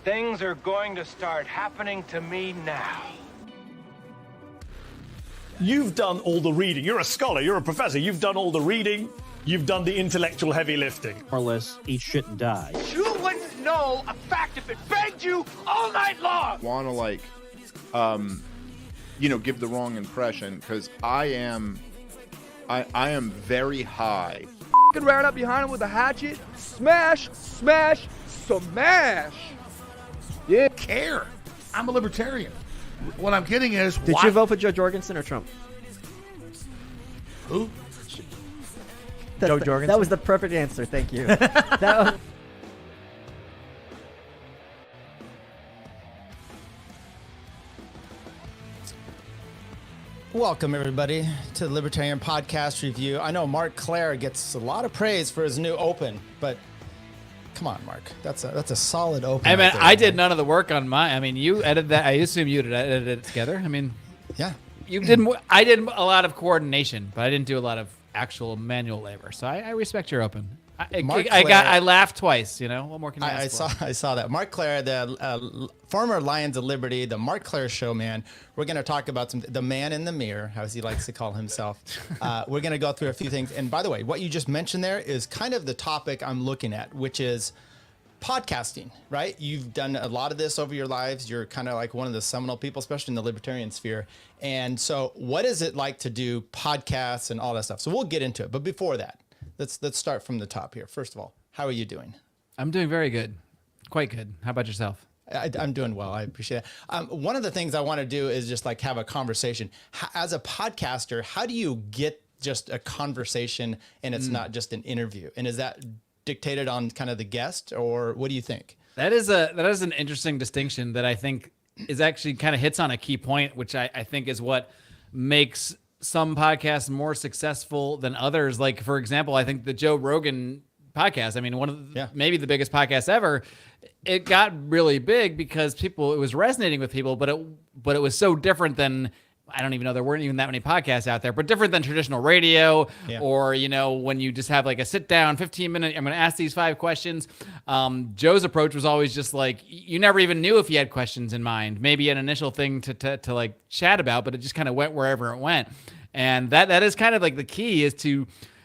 Things are going to start happening to me now. You've done all the reading. You're a scholar. You're a professor. You've done all the reading. You've done the intellectual heavy lifting. More or less, eat shit and die. You wouldn't know a fact if it begged you all night long. Want to give the wrong impression, because I am very high. Ran up behind him with a hatchet. Smash, smash, smash. Yeah. Care. I'm a libertarian. What I'm getting is, Did you vote for Joe Jorgensen or Trump? Who? Joe Jorgensen. That was the perfect answer. Thank you. Welcome, everybody, to the Libertarian Podcast Review. I know Marc Clair gets a lot of praise for his new open, but come on, Mark. That's a solid open. I mean, I did none of the work on mine. I mean, you edited that. I assume you edited it together. I mean, yeah. You did. I did a lot of coordination, but I didn't do a lot of actual manual labor. So I respect your open. I laughed twice. You know, what more can you ask for? I saw that. Marc Clair, the former Lions of Liberty, the Marc Clair Show, man. We're going to talk about the man in the mirror, as he likes to call himself. We're going to go through a few things. And by the way, what you just mentioned there is kind of the topic I'm looking at, which is podcasting, right? You've done a lot of this over your lives. You're kind of like one of the seminal people, especially in the libertarian sphere. And so what is it like to do podcasts and all that stuff? So we'll get into it. But before that, let's start from the top here. First of all, how are you doing? I'm doing very good. Quite good. How about yourself? I'm doing well. I appreciate it. One of the things I want to do is just like have a conversation. As a podcaster, how do you get just a conversation and it's not just an interview? And is that dictated on kind of the guest, or what do you think? That is an interesting distinction that I think is actually kind of hits on a key point, which I think is what makes some podcasts more successful than others. Like, for example, I think the Joe Rogan podcast, I mean, one of maybe the biggest podcasts ever, it got really big because it was resonating with people, but it was so different than, I don't even know, there weren't even that many podcasts out there, but different than traditional radio or, when you just have like a sit down 15-minute, I'm going to ask these 5 questions. Joe's approach was always just like, you never even knew if he had questions in mind, maybe an initial thing to like chat about, but it just kind of went wherever it went. And that is kind of like the key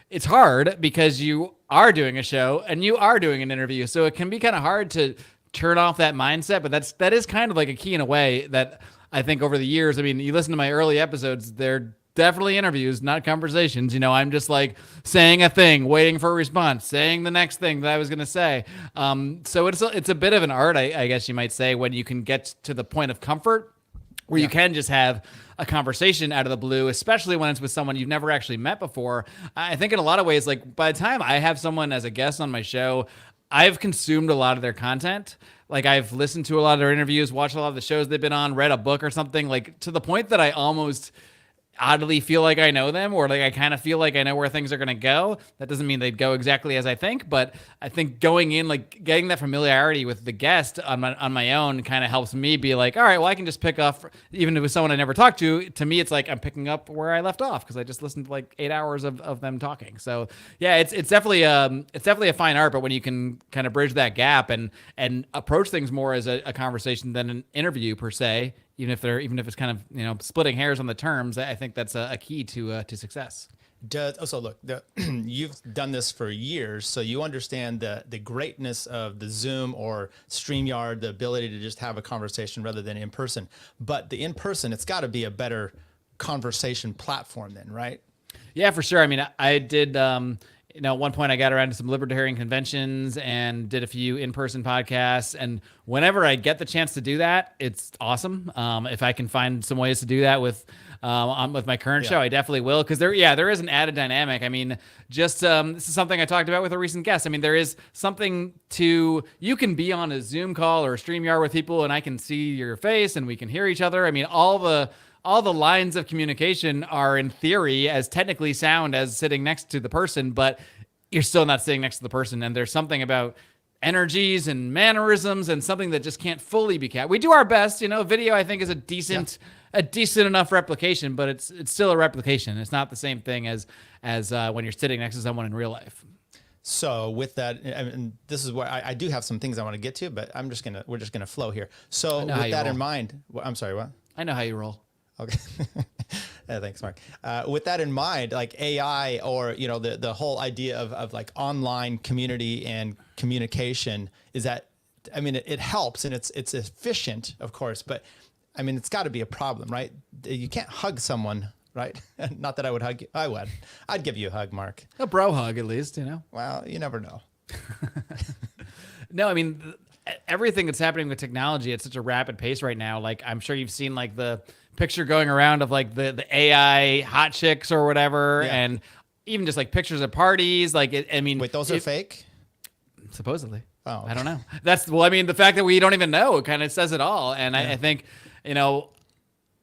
it's hard because you are doing a show and you are doing an interview. So it can be kind of hard to turn off that mindset, but that is kind of like a key in a way that I think over the years, I mean, you listen to my early episodes, they're definitely interviews, not conversations. I'm just like saying a thing, waiting for a response, saying the next thing that I was going to say. So it's a bit of an art, I guess you might say, when you can get to the point of comfort where you can just have a conversation out of the blue, especially when it's with someone you've never actually met before. I think in a lot of ways, like by the time I have someone as a guest on my show, I've consumed a lot of their content. Like I've listened to a lot of their interviews, watched a lot of the shows they've been on, read a book or something, like to the point that I almost oddly feel like I know them, or like I kind of feel like I know where things are going to go. That doesn't mean they'd go exactly as I think, but I think going in, like getting that familiarity with the guest on my own kind of helps me be like, all right, well, I can just pick up, even with someone I never talked to. To me, it's like I'm picking up where I left off because I just listened to like 8 hours of them talking. So yeah, it's definitely a fine art, but when you can kind of bridge that gap and approach things more as a conversation than an interview per se, even if it's kind of splitting hairs on the terms, I think that's a key to success. So look, you've done this for years, so you understand the greatness of the Zoom or StreamYard, the ability to just have a conversation rather than in person. But the in person, it's got to be a better conversation platform then, right? Yeah, for sure. I mean, I did. At one point I got around to some libertarian conventions and did a few in-person podcasts. And whenever I get the chance to do that, it's awesome. If I can find some ways to do that with my current show, I definitely will. Because there is an added dynamic. I mean, just this is something I talked about with a recent guest. I mean, there is something you can be on a Zoom call or a StreamYard with people and I can see your face and we can hear each other. I mean, all the lines of communication are in theory as technically sound as sitting next to the person, but you're still not sitting next to the person. And there's something about energies and mannerisms and something that just can't fully be captured. We do our best, video I think is a decent enough replication, but it's still a replication. It's not the same thing as when you're sitting next to someone in real life. So with that, and this is where I do have some things I want to get to, but we're just gonna flow here. So with that in mind, I'm sorry, what? I know how you roll. Okay. Yeah, thanks, Mark. With that in mind, like AI or, the whole idea of like online community and communication is that, I mean, it helps and it's efficient, of course, but I mean, it's got to be a problem, right? You can't hug someone, right? Not that I would hug you. I would. I'd give you a hug, Mark. A bro hug, at least, Well, you never know. No, I mean, everything that's happening with technology at such a rapid pace right now. Like, I'm sure you've seen like the picture going around of like the AI hot chicks or whatever, and even just like pictures of parties. Like, wait, those are fake? Supposedly. Oh, okay. I don't know. The fact that we don't even know kind of says it all. And I think,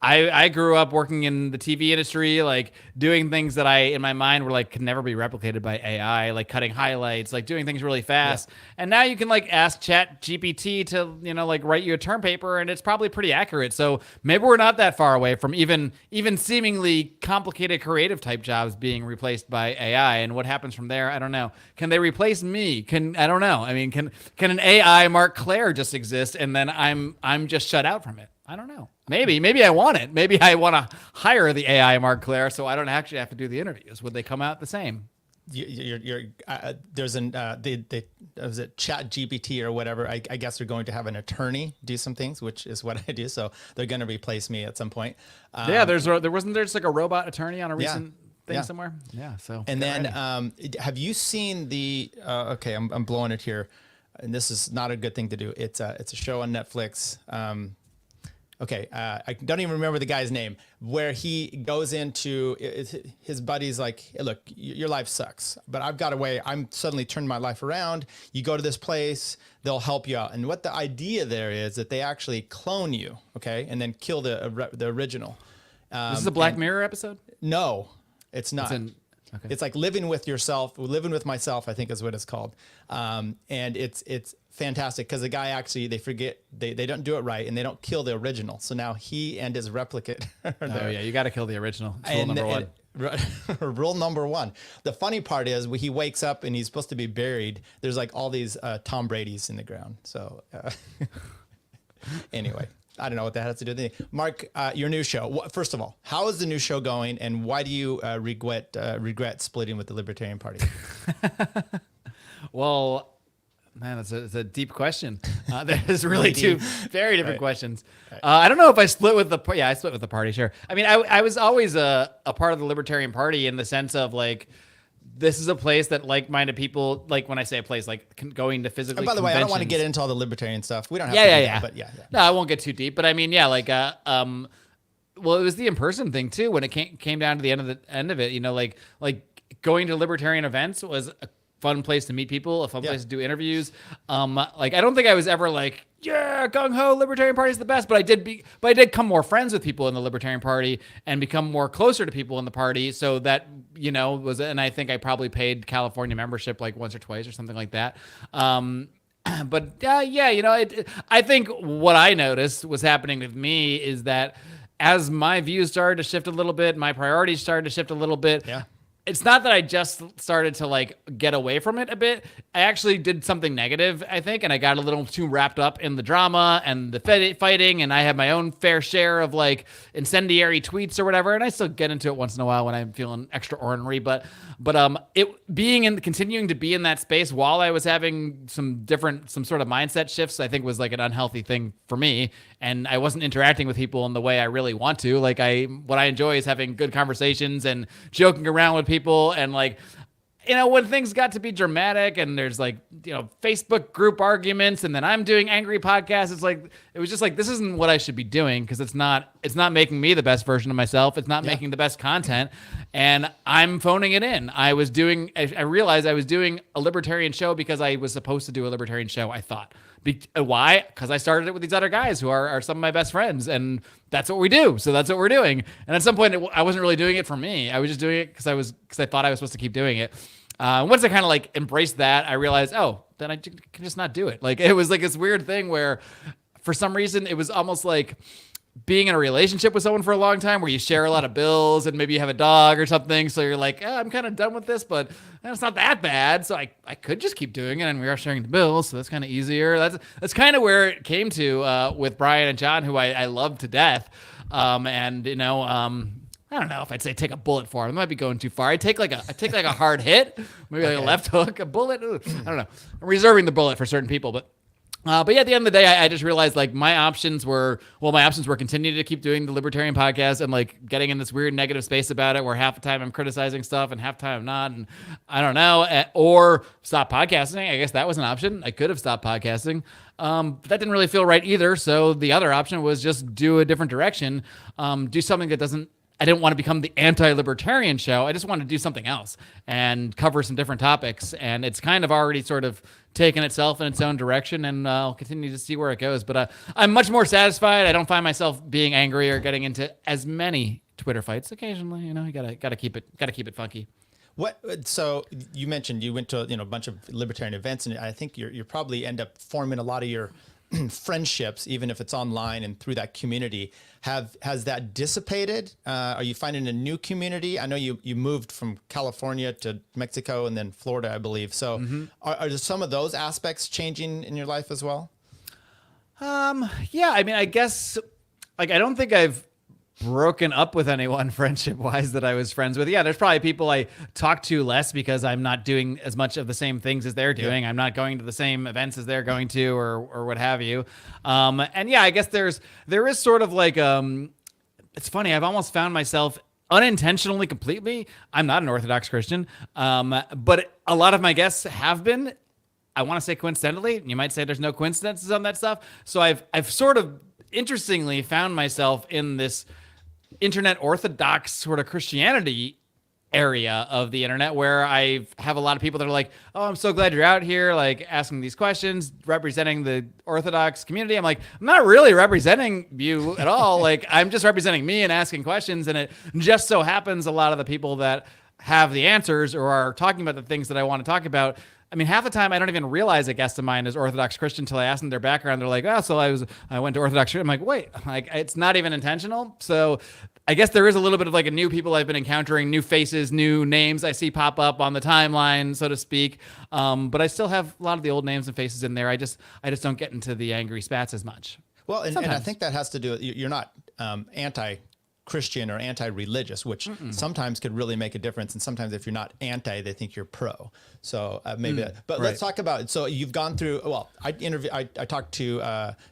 I grew up working in the TV industry, like doing things that in my mind were like could never be replicated by AI, like cutting highlights, like doing things really fast. Yeah. And now you can like ask Chat GPT to, like write you a term paper, and it's probably pretty accurate. So maybe we're not that far away from even seemingly complicated creative type jobs being replaced by AI. And what happens from there, I don't know. Can they replace me? I don't know. I mean, can an AI Marc Clair just exist and then I'm just shut out from it? I don't know. Maybe I want it. Maybe I want to hire the AI Marc Clair so I don't actually have to do the interviews. Would they come out the same? There's was it Chat GPT or whatever? I guess they're going to have an attorney do some things, which is what I do. So they're going to replace me at some point. There wasn't just like a robot attorney on a recent thing somewhere. Yeah. So and then have you seen the? Okay, I'm blowing it here, and this is not a good thing to do. It's a show on Netflix. Okay, I don't even remember the guy's name, where he goes into his buddy's like, hey, look, your life sucks, but I've got a way. I'm suddenly turned my life around. You go to this place, they'll help you out. And what the idea there is that they actually clone you, okay, and then kill the original. This is a Black Mirror episode? No, it's not. It's like living with yourself, living with myself, I think is what it's called. And it's fantastic because the guy actually, they forget, they don't do it right and they don't kill the original. So now he and his replicate are there. Oh yeah, you got to kill the original. It's rule number one. Rule number one. The funny part is when he wakes up and he's supposed to be buried, there's like all these Tom Brady's in the ground. So anyway. I don't know what that has to do with anything. Mark, your new show. First of all, how is the new show going, and why do you regret splitting with the Libertarian Party? Well, man, it's a deep question. There's really two very different questions. Right. I don't know if I split with the I split with the party. Sure. I mean, I was always a part of the Libertarian Party in the sense of like, this is a place that like-minded people, like when I say a place, like going to physically. And by the way, I don't want to get into all the libertarian stuff. We don't have to. Yeah. But yeah. No, I won't get too deep. But I mean, well, it was the in-person thing too. When it came down to the end of it, like going to libertarian events was a fun place to meet people, a fun place to do interviews. Like I don't think I was ever like, yeah, gung ho, Libertarian Party is the best. But I did become more friends with people in the Libertarian Party and become more closer to people in the party. So that and I think I probably paid California membership like once or twice or something like that. But I think what I noticed was happening with me is that as my views started to shift a little bit, my priorities started to shift a little bit. Yeah. It's not that I just started to like get away from it a bit. I actually did something negative, I think, and I got a little too wrapped up in the drama and the fighting, and I have my own fair share of like incendiary tweets or whatever, and I still get into it once in a while when I'm feeling extra ornery, but continuing to be in that space while I was having some sort of mindset shifts, I think was like an unhealthy thing for me, and I wasn't interacting with people in the way I really want to. Like what I enjoy is having good conversations and joking around with people, and like, when things got to be dramatic and there's like, Facebook group arguments and then I'm doing angry podcasts, it was just like, this isn't what I should be doing because it's not making me the best version of myself. It's not making the best content, and I'm phoning it in. I realized I was doing a libertarian show because I was supposed to do a libertarian show, I thought. Why? Because I started it with these other guys who are some of my best friends, and that's what we do. So that's what we're doing. And at some point, I wasn't really doing it for me. I was just doing it because I thought I was supposed to keep doing it. Once I kind of like embraced that, I realized, then I can just not do it. Like it was like this weird thing where, for some reason, it was almost like being in a relationship with someone for a long time where you share a lot of bills and maybe you have a dog or something. So you're like, I'm kind of done with this, but it's not that bad. So I could just keep doing it. And we are sharing the bills. So that's kind of easier. That's kind of where it came to with Brian and John, who I love to death. And you know, I don't know if I'd say take a bullet for him. It might be going too far. I take like a hard hit, maybe like a left hook, a bullet. Ooh, I don't know. I'm reserving the bullet for certain people, but yeah, at the end of the day, I just realized like my options were continue to keep doing the Libertarian podcast and like getting in this weird negative space about it where half the time I'm criticizing stuff and half the time I'm not. And I don't know, or stop podcasting. I guess that was an option. I could have stopped podcasting. But that didn't really feel right either. So the other option was just do a different direction, do something that doesn't, I didn't want to become the anti-libertarian show. I just wanted to do something else and cover some different topics. And it's kind of already sort of taken itself in its own direction, and I'll continue to see where it goes. But I'm much more satisfied. I don't find myself being angry or getting into as many Twitter fights. Occasionally, you know, you gotta keep it funky. So you mentioned you went to a bunch of libertarian events, and I think you probably end up forming a lot of your friendships, even if it's online and through that community. Has that dissipated? Are you finding a new community? I know you moved from California to Mexico and then Florida, I believe. So are some of those aspects changing in your life as well? Yeah, I mean, I guess like I don't think I've broken up with anyone friendship wise that I was friends with. Yeah, there's probably people I talk to less because I'm not doing as much of the same things as they're doing. Yeah. I'm not going to the same events as they're going to or what have you. And yeah, I guess there is sort of like, it's funny. I've almost found myself unintentionally completely. I'm not an Orthodox Christian. But a lot of my guests have been, I want to say coincidentally, you might say there's no coincidences on that stuff. So I've sort of interestingly found myself in this internet Orthodox sort of Christianity area of the internet where I have a lot of people that are like, oh, I'm so glad you're out here, like asking these questions, representing the Orthodox community. I'm like, I'm not really representing you at all. Like, I'm just representing me and asking questions. And it just so happens a lot of the people that have the answers or are talking about the things that I want to talk about, I mean, half the time I don't even realize a guest of mine is Orthodox Christian until I ask them their background. They're like, oh, so I went to Orthodox Christian. I'm like, wait, like it's not even intentional. So I guess there is a little bit of like a new people I've been encountering, new faces, new names I see pop up on the timeline, so to speak. But I still have a lot of the old names and faces in there. I just don't get into the angry spats as much. Well, and I think that has to do with, you're not anti-Christian or anti-religious, which sometimes could really make a difference. And sometimes if you're not anti, they think you're pro. So maybe, but let's talk about it. So you've gone through, well, I talked to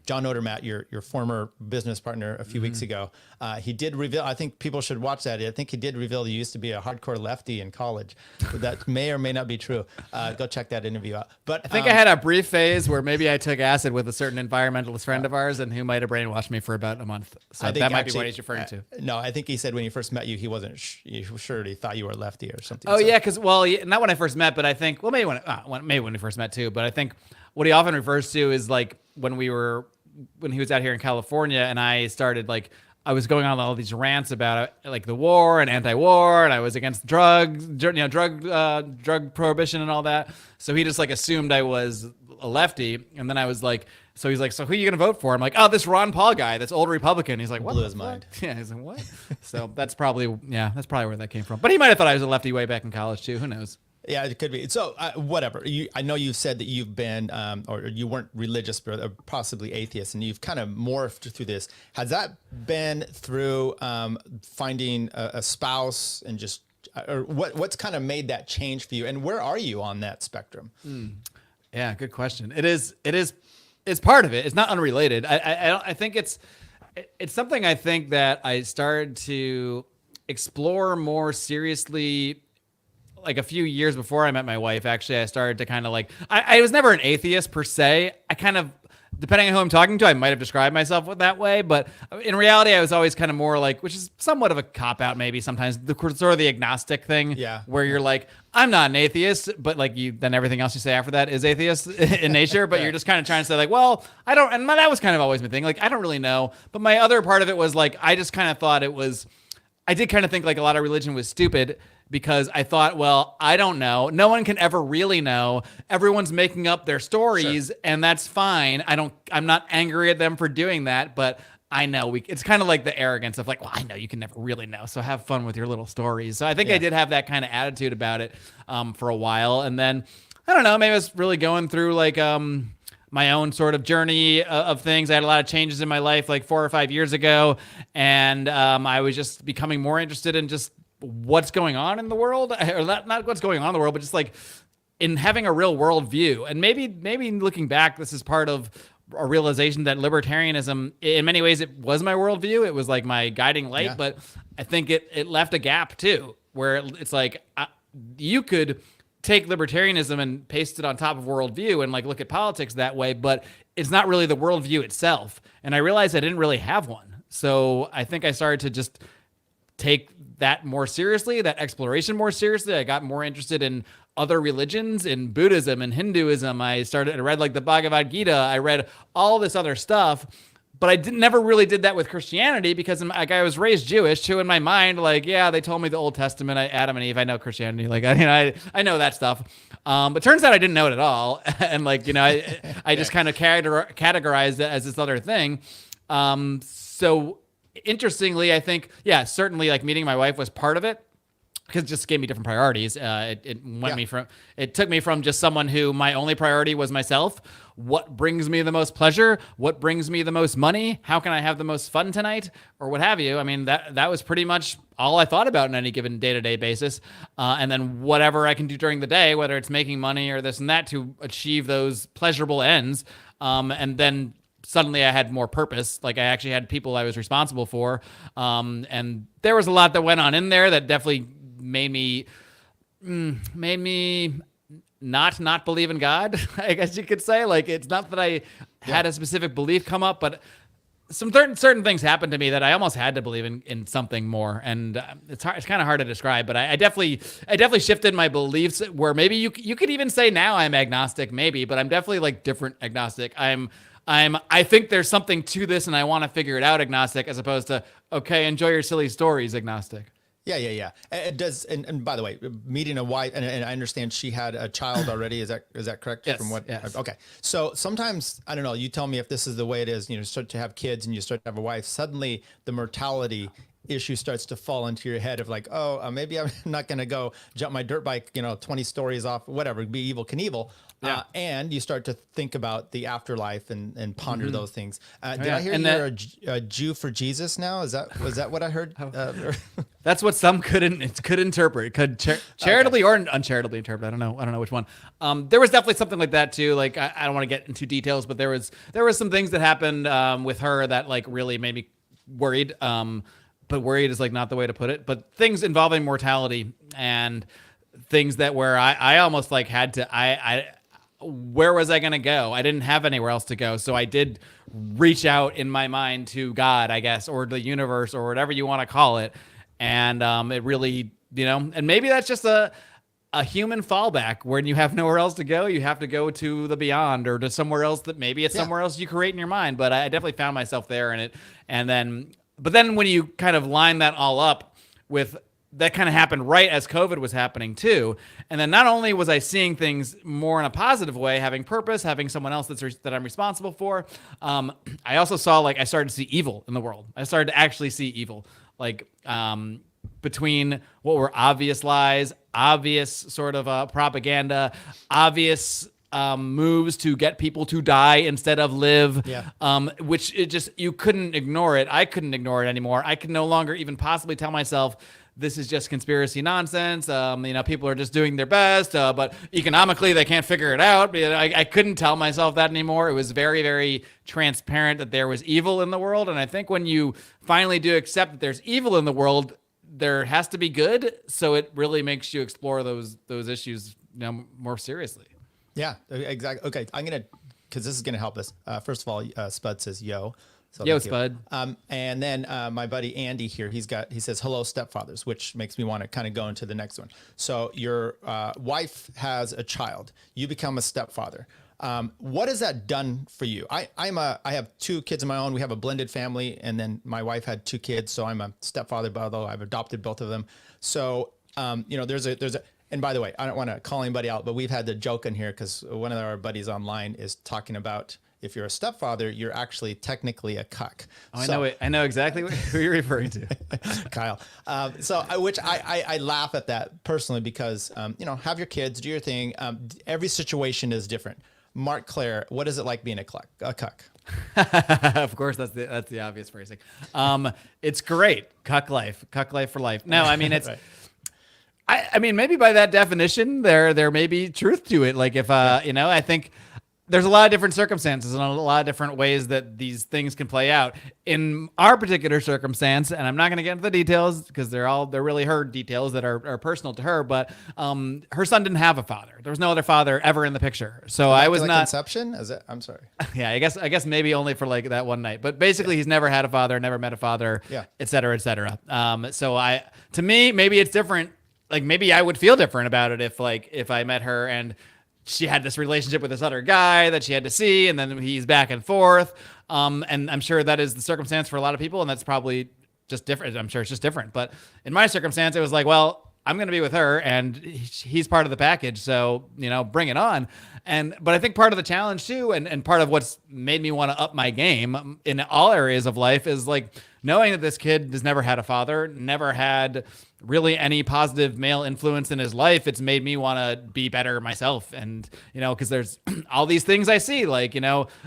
John Odermatt, your former business partner a few weeks ago. He did reveal, I think people should watch that. I think he did reveal he used to be a hardcore lefty in college. That may or may not be true. Go check that interview out. But I think I had a brief phase where maybe I took acid with a certain environmentalist friend of ours and who might have brainwashed me for about a month. So that might be what he's referring to. No, I think he said when he first met you, he wasn't sure he thought you were a lefty or something. Oh, so. Yeah, because, well, not when I first met, but I think, well, maybe when we first met too, but I think what he often refers to is like when he was out here in California and I started like, I was going on all these rants about like the war and anti-war, and I was against drug prohibition and all that. So he just like assumed I was a lefty, and then I was like, so he's like, so who are you gonna vote for? I'm like, oh, this Ron Paul guy, that's old Republican. He's like, what? Blew his mind. Yeah, he's like, what? So that's probably where that came from. But he might have thought I was a lefty way back in college too. Who knows? Yeah, it could be. So whatever. I know you said that you've been, or you weren't religious, but possibly atheist, and you've kind of morphed through this. Has that been through finding a spouse and just, or what's kind of made that change for you? And where are you on that spectrum? Yeah, good question. It's part of it. It's not unrelated. I think it's something I think that I started to explore more seriously like a few years before I met my wife. Actually, I started to kind of like, I was never an atheist per se. I kind of, depending on who I'm talking to, I might have described myself that way. But in reality, I was always kind of more like, which is somewhat of a cop-out maybe sometimes, sort of the agnostic thing. Yeah. Where you're like, I'm not an atheist, but like then everything else you say after that is atheist in nature. But you're just kind of trying to say like, well, I don't, and that was kind of always my thing. Like, I don't really know. But my other part of it was like, I just kind of thought I did kind of think like a lot of religion was stupid, because I thought, well, I don't know. No one can ever really know. Everyone's making up their stories, and that's fine. I'm not angry at them for doing that, but I know it's kind of like the arrogance of like, well, I know you can never really know, so have fun with your little stories. So I think I did have that kind of attitude about it for a while, and then I don't know, maybe I was really going through like my own sort of journey of things. I had a lot of changes in my life like 4 or 5 years ago, and I was just becoming more interested in just what's going on in the world, or not what's going on in the world, but just like in having a real world view. And maybe looking back, this is part of a realization that libertarianism, in many ways, it was my worldview. It was like my guiding light, but I think it left a gap too, where it's like you could take libertarianism and paste it on top of worldview and like look at politics that way, but it's not really the worldview itself. And I realized I didn't really have one. So I think I started to just take that more seriously, that exploration more seriously. I got more interested in other religions, in Buddhism and Hinduism. I read like the Bhagavad Gita. I read all this other stuff, but I never really did that with Christianity because I was raised Jewish too. In my mind, like, yeah, they told me the Old Testament, Adam and Eve. I know Christianity, like, I know that stuff. But turns out I didn't know it at all, and like, I just kind of categorized it as this other thing. So interestingly, I think, certainly like meeting my wife was part of it, because it just gave me different priorities. It took me from just someone who my only priority was myself. What brings me the most pleasure? What brings me the most money? How can I have the most fun tonight? Or what have you. I mean, that was pretty much all I thought about on any given day-to-day basis. And then whatever I can do during the day, whether it's making money or this and that, to achieve those pleasurable ends. And then suddenly I had more purpose. Like I actually had people I was responsible for. And there was a lot that went on in there that definitely made me not believe in God, I guess you could say. Like, it's not that I had a specific belief come up, but some certain things happened to me that I almost had to believe in something more. And it's kind of hard to describe, but I definitely shifted my beliefs, where maybe you could even say now I'm agnostic, maybe, but I'm definitely like different agnostic. I think there's something to this and I want to figure it out agnostic, as opposed to, okay, enjoy your silly stories agnostic. Yeah. It does. And by the way, meeting a wife, and I understand she had a child already. Is that correct? Yes. From what? Yes. Okay. So sometimes, I don't know, you tell me if this is the way it is, start to have kids and you start to have a wife, suddenly the mortality issue starts to fall into your head of like, maybe I'm not going to go jump my dirt bike, 20 stories off, whatever, be evil Knievel. Yeah. And you start to think about the afterlife and ponder those things. Did I hear you're a Jew for Jesus now? Was that what I heard? That's what some could interpret. Could charitably or uncharitably interpret. I don't know which one. There was definitely something like that too. Like I don't want to get into details, but there was some things that happened with her that like really made me worried. But worried is like not the way to put it. But things involving mortality and things that where I almost like had to where was I going to go? I didn't have anywhere else to go. So I did reach out in my mind to God, I guess, or the universe, or whatever you want to call it. And it really, and maybe that's just a human fallback. When you have nowhere else to go, you have to go to the beyond, or to somewhere else that maybe it's somewhere else you create in your mind. But I definitely found myself there in it. But then when you kind of line that all up with, that kind of happened right as COVID was happening too. And then not only was I seeing things more in a positive way, having purpose, having someone else that I'm responsible for, I also saw, like, I started to see evil in the world. I started to actually see evil, like between what were obvious lies, obvious sort of propaganda, obvious moves to get people to die instead of live, which you couldn't ignore it. I couldn't ignore it anymore. I could no longer even possibly tell myself this is just conspiracy nonsense. People are just doing their best, but economically they can't figure it out. I couldn't tell myself that anymore. It was very, very transparent that there was evil in the world. And I think when you finally do accept that there's evil in the world, there has to be good. So it really makes you explore those issues more seriously. Yeah, exactly. Okay, because this is gonna help us. First of all, Spud says yo. So yo, Spud. And then my buddy Andy here, he says hello, stepfathers, which makes me want to kind of go into the next one. So your wife has a child. You become a stepfather. What has that done for you? I have 2 kids of my own. We have a blended family, and then my wife had 2 kids, so I'm a stepfather, although I've adopted both of them. So there's a and by the way, I don't want to call anybody out, but we've had the joke in here because one of our buddies online is talking about If you're a stepfather, you're actually technically a cuck. Oh, I know exactly who you're referring to. Kyle. Which I laugh at that personally because, have your kids, do your thing. Every situation is different. Marc Clair, what is it like being a cuck? Of course, that's the obvious phrasing. It's great. Cuck life for life. No, I mean, it's, right. I mean, maybe by that definition, there may be truth to it. Like if, I think there's a lot of different circumstances and a lot of different ways that these things can play out. In our particular circumstance, and I'm not going to get into the details because they're really her details that are personal to her, but her son didn't have a father. There was no other father ever in the picture. So I was not conception. I'm sorry. Yeah, I guess maybe only for like that one night. But basically, he's never had a father, never met a father, et cetera, et cetera. So to me, maybe it's different. Like maybe I would feel different about it if I met her and she had this relationship with this other guy that she had to see, and then he's back and forth. And I'm sure that is the circumstance for a lot of people, and that's probably just different. I'm sure it's just different. But in my circumstance, it was like, well, I'm going to be with her, and he's part of the package, so bring it on. But I think part of the challenge too, and part of what's made me want to up my game in all areas of life is like knowing that this kid has never had a father, never had really any positive male influence in his life. It's made me want to be better myself. And, because there's all these things I see, like,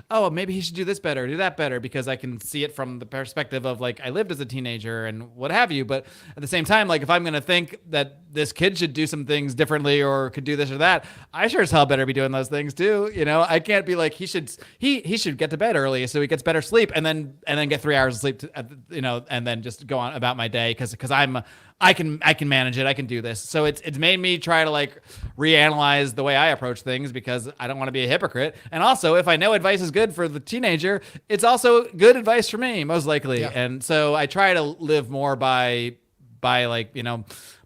oh, maybe he should do this better, do that better, because I can see it from the perspective of like, I lived as a teenager and what have you. But at the same time, like if I'm going to think that this kid should do some things differently or could do this or that, I sure as hell better be doing those things too. I can't be like, he should get to bed early so he gets better sleep and then get 3 hours of sleep, and then just go on about my day. Cause I can manage it. I can do this. So it's made me try to like reanalyze the way I approach things because I don't want to be a hypocrite. And also, if I know advice is good for the teenager, it's also good advice for me, most likely. Yeah. And so I try to live more by like,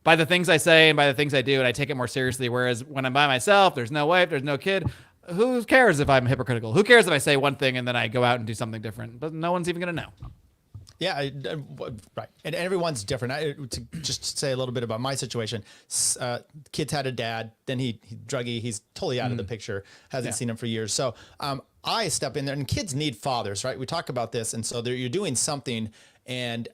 by the things I say and by the things I do, and I take it more seriously. Whereas when I'm by myself, there's no wife, there's no kid. Who cares if I'm hypocritical? Who cares if I say one thing and then I go out and do something different? But no one's even going to know. Yeah, right. And everyone's different. To just say a little bit about my situation, kids had a dad, then he druggy, he's totally out of the picture, hasn't seen him for years. So I step in there, and kids need fathers, right? We talk about this, and so you're doing something, and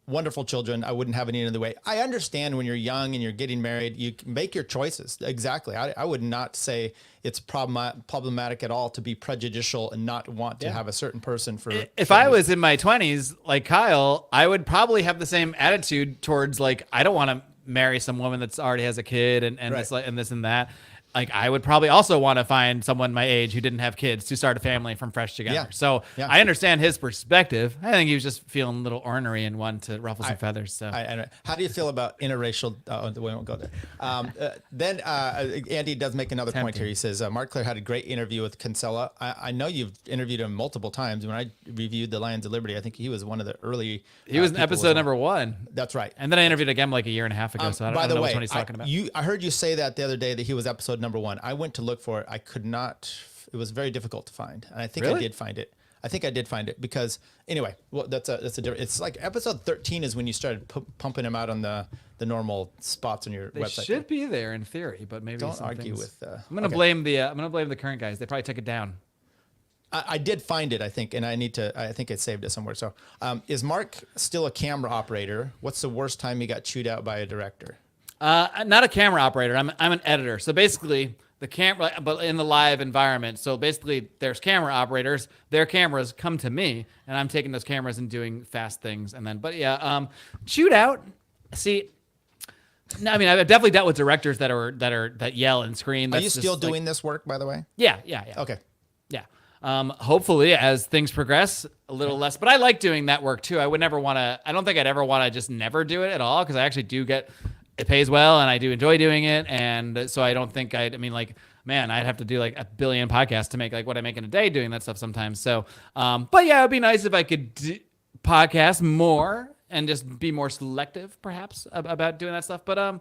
wonderful children, I wouldn't have any other way. I understand when you're young and you're getting married, you can make your choices. Exactly. I would not say it's problematic at all to be prejudicial and not want to have a certain person for. If I was in my 20s, like Kyle, I would probably have the same attitude towards like, I don't want to marry some woman that's already has a kid and this and that. Like I would probably also want to find someone my age who didn't have kids to start a family from fresh together. Yeah. So I understand his perspective. I think he was just feeling a little ornery and wanted to ruffle some feathers. So how do you feel about interracial? We won't go there. Then Andy does make another point here. He says, Marc Clair had a great interview with Kinsella. I know you've interviewed him multiple times. When I reviewed the Lions of Liberty, I think he was one of the early. He was in episode number 1. That's right. And then I interviewed again like a year and a half ago. So I don't know which one he's talking about. I heard you say that the other day that he was episode number 1. I went to look for it. I could not. It was very difficult to find, and I think I did find it. I think I did find it because anyway. Well, that's a different. It's like episode 13 is when you started pumping them out on the normal spots on your website. They should be there in theory, but maybe don't argue with. I'm gonna blame the current guys. They probably took it down. I did find it, I think, and I think it saved it somewhere. So, is Mark still a camera operator? What's the worst time he got chewed out by a director? Not a camera operator. I'm an editor. So basically, the camera, but in the live environment. So basically, there's camera operators. Their cameras come to me, and I'm taking those cameras and doing fast things. And then, chewed out. See, no, I mean, I've definitely dealt with directors that yell and scream. Are you still doing this work, by the way? Yeah. Okay. Yeah. Hopefully, as things progress, a little less. But I like doing that work too. I would never want to. I don't think I'd ever want to just never do it at all because I actually do get. It pays well, and I do enjoy doing it, and so I don't think I'd have to do like a billion podcasts to make like what I make in a day doing that stuff sometimes. So, but yeah, it'd be nice if I could podcast more and just be more selective, perhaps, about doing that stuff. But I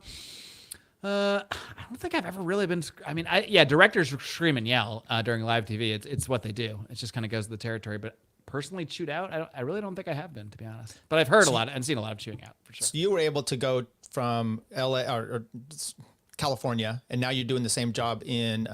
don't think I've ever really been. I mean, directors scream and yell during live TV. It's what they do. It just kind of goes to the territory, but. Personally chewed out, I really don't think I have been, to be honest. But I've heard a lot and seen a lot of chewing out for sure. So you were able to go from LA or California, and now you're doing the same job in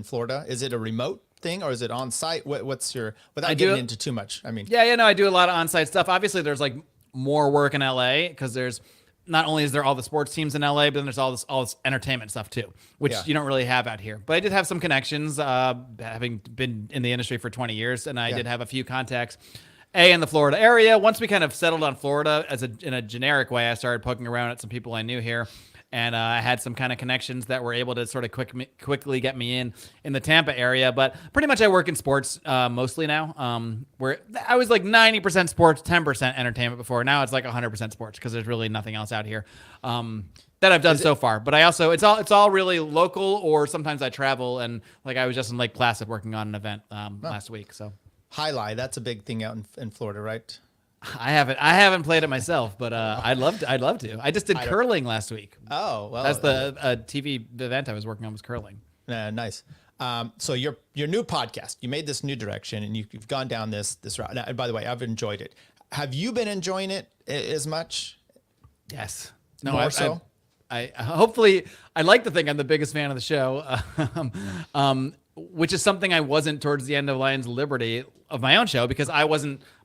Florida. Is it a remote thing, or is it on site? What's your, without getting into too much? I mean, yeah, no, I do a lot of on-site stuff. Obviously, there's like more work in LA because there's not only is there all the sports teams in LA, but then there's all this entertainment stuff too, which you don't really have out here. But I did have some connections, having been in the industry for 20 years, and I did have a few contacts. In the Florida area. Once we kind of settled on Florida in a generic way, I started poking around at some people I knew here. And I had some kind of connections that were able to sort of quickly get me in the Tampa area. But pretty much I work in sports mostly now. Where I was like 90% sports, 10% entertainment before. Now it's like 100% sports because there's really nothing else out here that I've done so far. But I also it's all really local, or sometimes I travel. And like I was just in Lake Placid working on an event last week. So Highlight, that's a big thing out in Florida, right? I haven't played it myself, but I'd love to. I just did curling last week. Oh, well, that's the TV event I was working on was curling. Nice. So your new podcast, you made this new direction, and you've gone down this route. Now, and by the way, I've enjoyed it. Have you been enjoying it as much? Yes. No, more so. I hopefully I like to think I'm the biggest fan of the show, which is something I wasn't towards the end of Lions of Liberty of my own show, because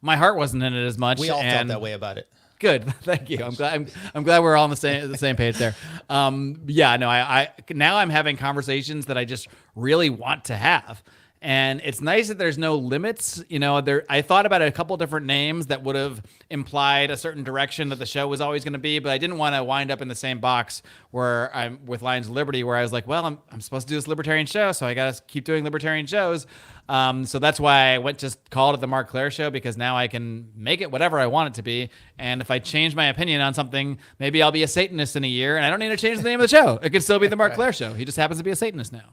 my heart wasn't in it as much. We all felt that way about it. Good, thank you. I'm glad we're all on the same page there. I now I'm having conversations that I just really want to have. And it's nice that there's no limits. I thought about a couple different names that would have implied a certain direction that the show was always going to be, but I didn't want to wind up in the same box where I'm with Lions of Liberty, where I was like, well, I'm supposed to do this libertarian show, so I got to keep doing libertarian shows. So that's why I just called it the Marc Clair Show, because now I can make it whatever I want it to be. And if I change my opinion on something, maybe I'll be a Satanist in a year, and I don't need to change the name of the show. It could still be the Marc Clair Show. He just happens to be a Satanist now.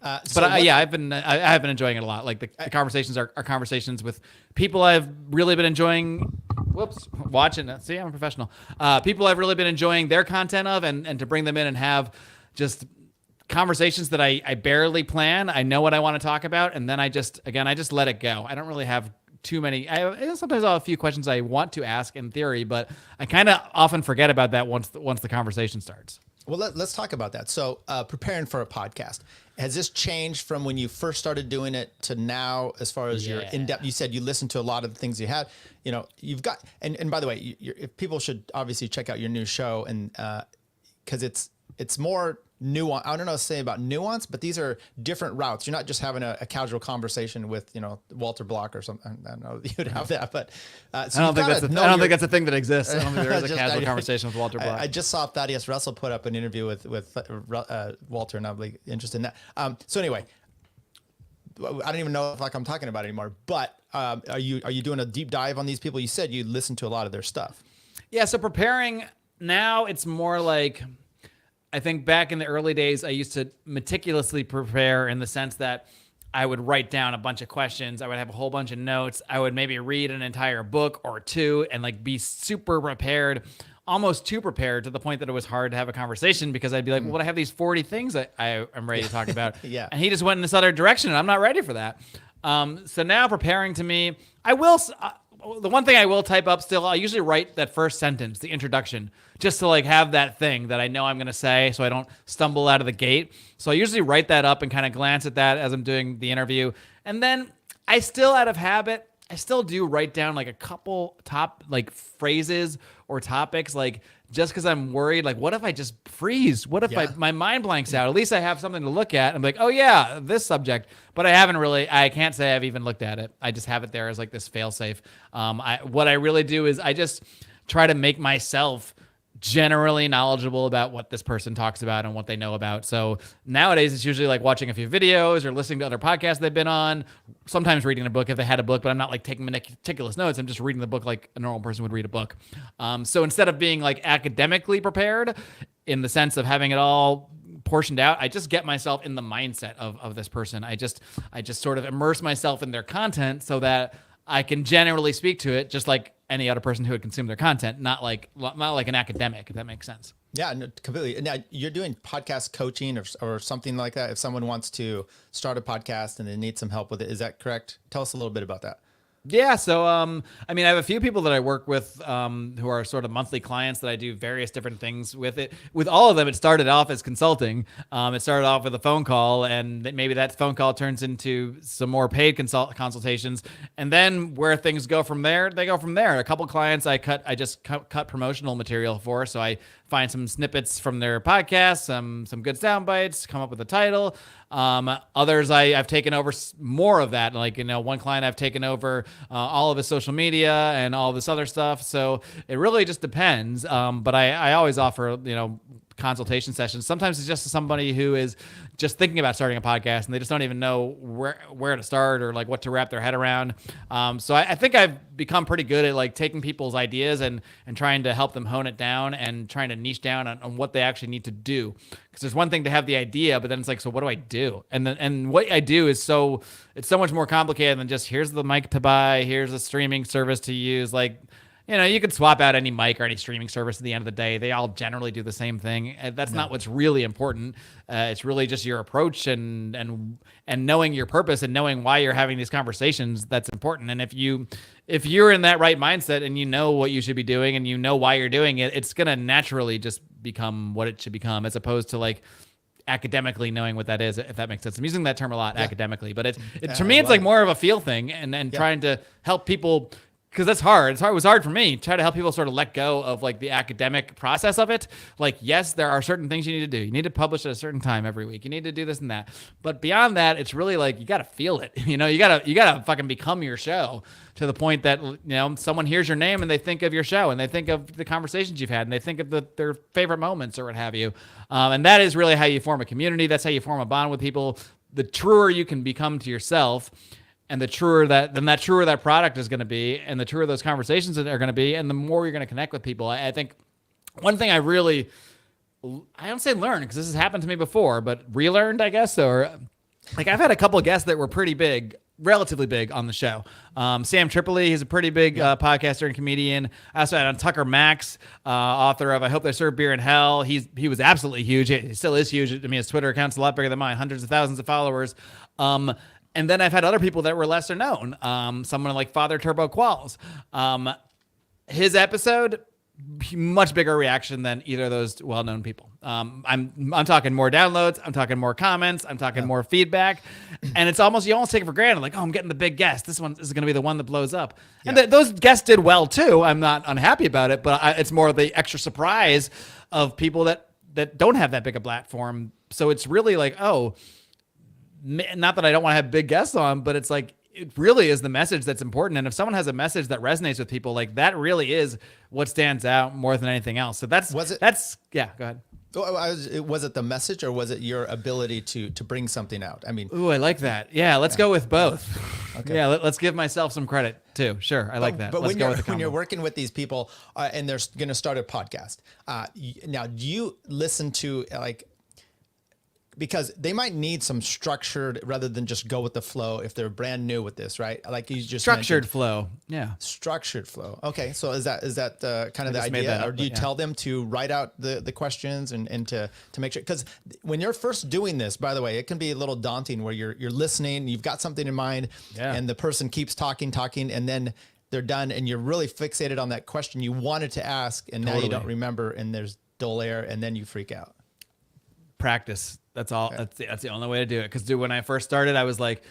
I've been enjoying it a lot. Like the conversations are conversations with people I've really been enjoying. Watching. See, I'm a professional. People I've really been enjoying their content of, and to bring them in and have just conversations that I barely plan. I know what I want to talk about, and then I just let it go. I don't really have too many. Sometimes I'll have a few questions I want to ask in theory, but I kind of often forget about that once the conversation starts. Well, let's talk about that. So preparing for a podcast, has this changed from when you first started doing it to now, as far as your in-depth? You said you listened to a lot of the things you had. You've got, and by the way, if people should obviously check out your new show, and because it's more nuance. I don't know what to say about nuance, but these are different routes. You're not just having a casual conversation with Walter Block or something. I don't know if you'd have that, but I don't think that's a thing that exists. I don't think there is a casual conversation with Walter Block. I just saw Thaddeus Russell put up an interview with Walter, and I'm like interested in that. So anyway, I don't even know if I'm talking about it anymore. But are you doing a deep dive on these people? You said you listened to a lot of their stuff. Yeah. So preparing now, it's more like, I think back in the early days, I used to meticulously prepare in the sense that I would write down a bunch of questions. I would have a whole bunch of notes. I would maybe read an entire book or two and like be super prepared, almost too prepared, to the point that it was hard to have a conversation, because I'd be like, well, I have these 40 things that I'm ready to talk about. Yeah. And he just went in this other direction, and I'm not ready for that. So now preparing, to me, I will... the one thing I will type up still, I usually write that first sentence, the introduction, just to like have that thing that I know I'm going to say, so I don't stumble out of the gate. So I usually write that up and kind of glance at that as I'm doing the interview. And then I still, out of habit, I still do write down like a couple top like phrases or topics, like just because I'm worried, like what if I just freeze? What if my mind blanks out? At least I have something to look at. I'm like, oh yeah, this subject. But I can't say I've even looked at it. I just have it there as like this fail safe. What I really do is I just try to make myself generally knowledgeable about what this person talks about and what they know about. So nowadays it's usually like watching a few videos or listening to other podcasts they've been on, sometimes reading a book if they had a book, but I'm not like taking meticulous notes. I'm just reading the book like a normal person would read a book. So instead of being like academically prepared in the sense of having it all portioned out, I just get myself in the mindset of this person. I just sort of immerse myself in their content so that I can generally speak to it just like any other person who would consume their content, not like an academic, if that makes sense. Yeah, no, completely. Now, you're doing podcast coaching or something like that. If someone wants to start a podcast and they need some help with it, is that correct? Tell us a little bit about that. Yeah, so I mean, I have a few people that I work with who are sort of monthly clients that I do various different things with. It with all of them, it started off as consulting. It started off with a phone call, and maybe that phone call turns into some more paid consultations, and then where things go from there, they go from there. A couple clients I just cut promotional material for, so I find some snippets from their podcast, some good sound bites, come up with a title. Others I've taken over more of that. Like, one client I've taken over all of his social media and all this other stuff. So it really just depends. But I always offer, consultation sessions. Sometimes it's just somebody who is just thinking about starting a podcast and they just don't even know where to start or like what to wrap their head around. So I think I've become pretty good at like taking people's ideas and trying to help them hone it down and trying to niche down on what they actually need to do. Because there's one thing to have the idea, but then it's like, so what do I do? And what I do is it's so much more complicated than just here's the mic to buy, here's a streaming service to use. Like, you could swap out any mic or any streaming service at the end of the day. They all generally do the same thing. That's not what's really important. It's really just your approach and knowing your purpose and knowing why you're having these conversations. That's important. And if you're in that right mindset and you know what you should be doing and you know why you're doing it, it's gonna naturally just become what it should become, as opposed to like academically knowing what that is, if that makes sense. I'm using that term a lot, academically, but to me, it's like more of a feel thing and trying to help people. Because that's hard. It was hard for me. Try to help people sort of let go of like the academic process of it. Like, yes, there are certain things you need to do. You need to publish at a certain time every week. You need to do this and that. But beyond that, it's really like you got to feel it. You gotta fucking become your show to the point that someone hears your name and they think of your show and they think of the conversations you've had and they think of their favorite moments or what have you. And that is really how you form a community. That's how you form a bond with people. The truer you can become to yourself, and the truer that product is going to be, and the truer those conversations are going to be, and the more you're going to connect with people. I think one thing I don't say learn, because this has happened to me before, but relearned, I guess, or like I've had a couple of guests that were pretty big, relatively big on the show. Sam Tripoli, he's a pretty big podcaster and comedian. I also had on Tucker Max, author of I Hope They Serve Beer in Hell. He was absolutely huge. He still is huge. I mean, his Twitter account's a lot bigger than mine, hundreds of thousands of followers. And then I've had other people that were lesser known. Someone like Father Turbo Qualls. His episode, much bigger reaction than either of those well-known people. I'm talking more downloads. I'm talking more comments. I'm talking more feedback. And you almost take it for granted. Like, I'm getting the big guest. This one is going to be the one that blows up. Yeah. And those guests did well too. I'm not unhappy about it, but it's more the extra surprise of people that don't have that big a platform. So it's really like, not that I don't want to have big guests on, but it's like, it really is the message that's important. And if someone has a message that resonates with people, like that really is what stands out more than anything else. So go ahead. Was it the message or was it your ability to bring something out? I mean, I like that. Yeah. Let's go with both. Okay. Yeah. Let's give myself some credit too. Sure. I like that. But when you're working with these people and they're going to start a podcast, now do you listen to because they might need some structured rather than just go with the flow if they're brand new with this, right? Like you just structured flow. Yeah. Structured flow. Okay. So is that kind of the idea? Or do you tell them to write out the questions and to make sure? Because when you're first doing this, by the way, it can be a little daunting where you're listening, you've got something in mind and the person keeps talking, and then they're done and you're really fixated on that question you wanted to ask and now you don't remember and there's dull air and then you freak out. Practice. That's all. Okay. That's the only way to do it. Because when I first started, I was like,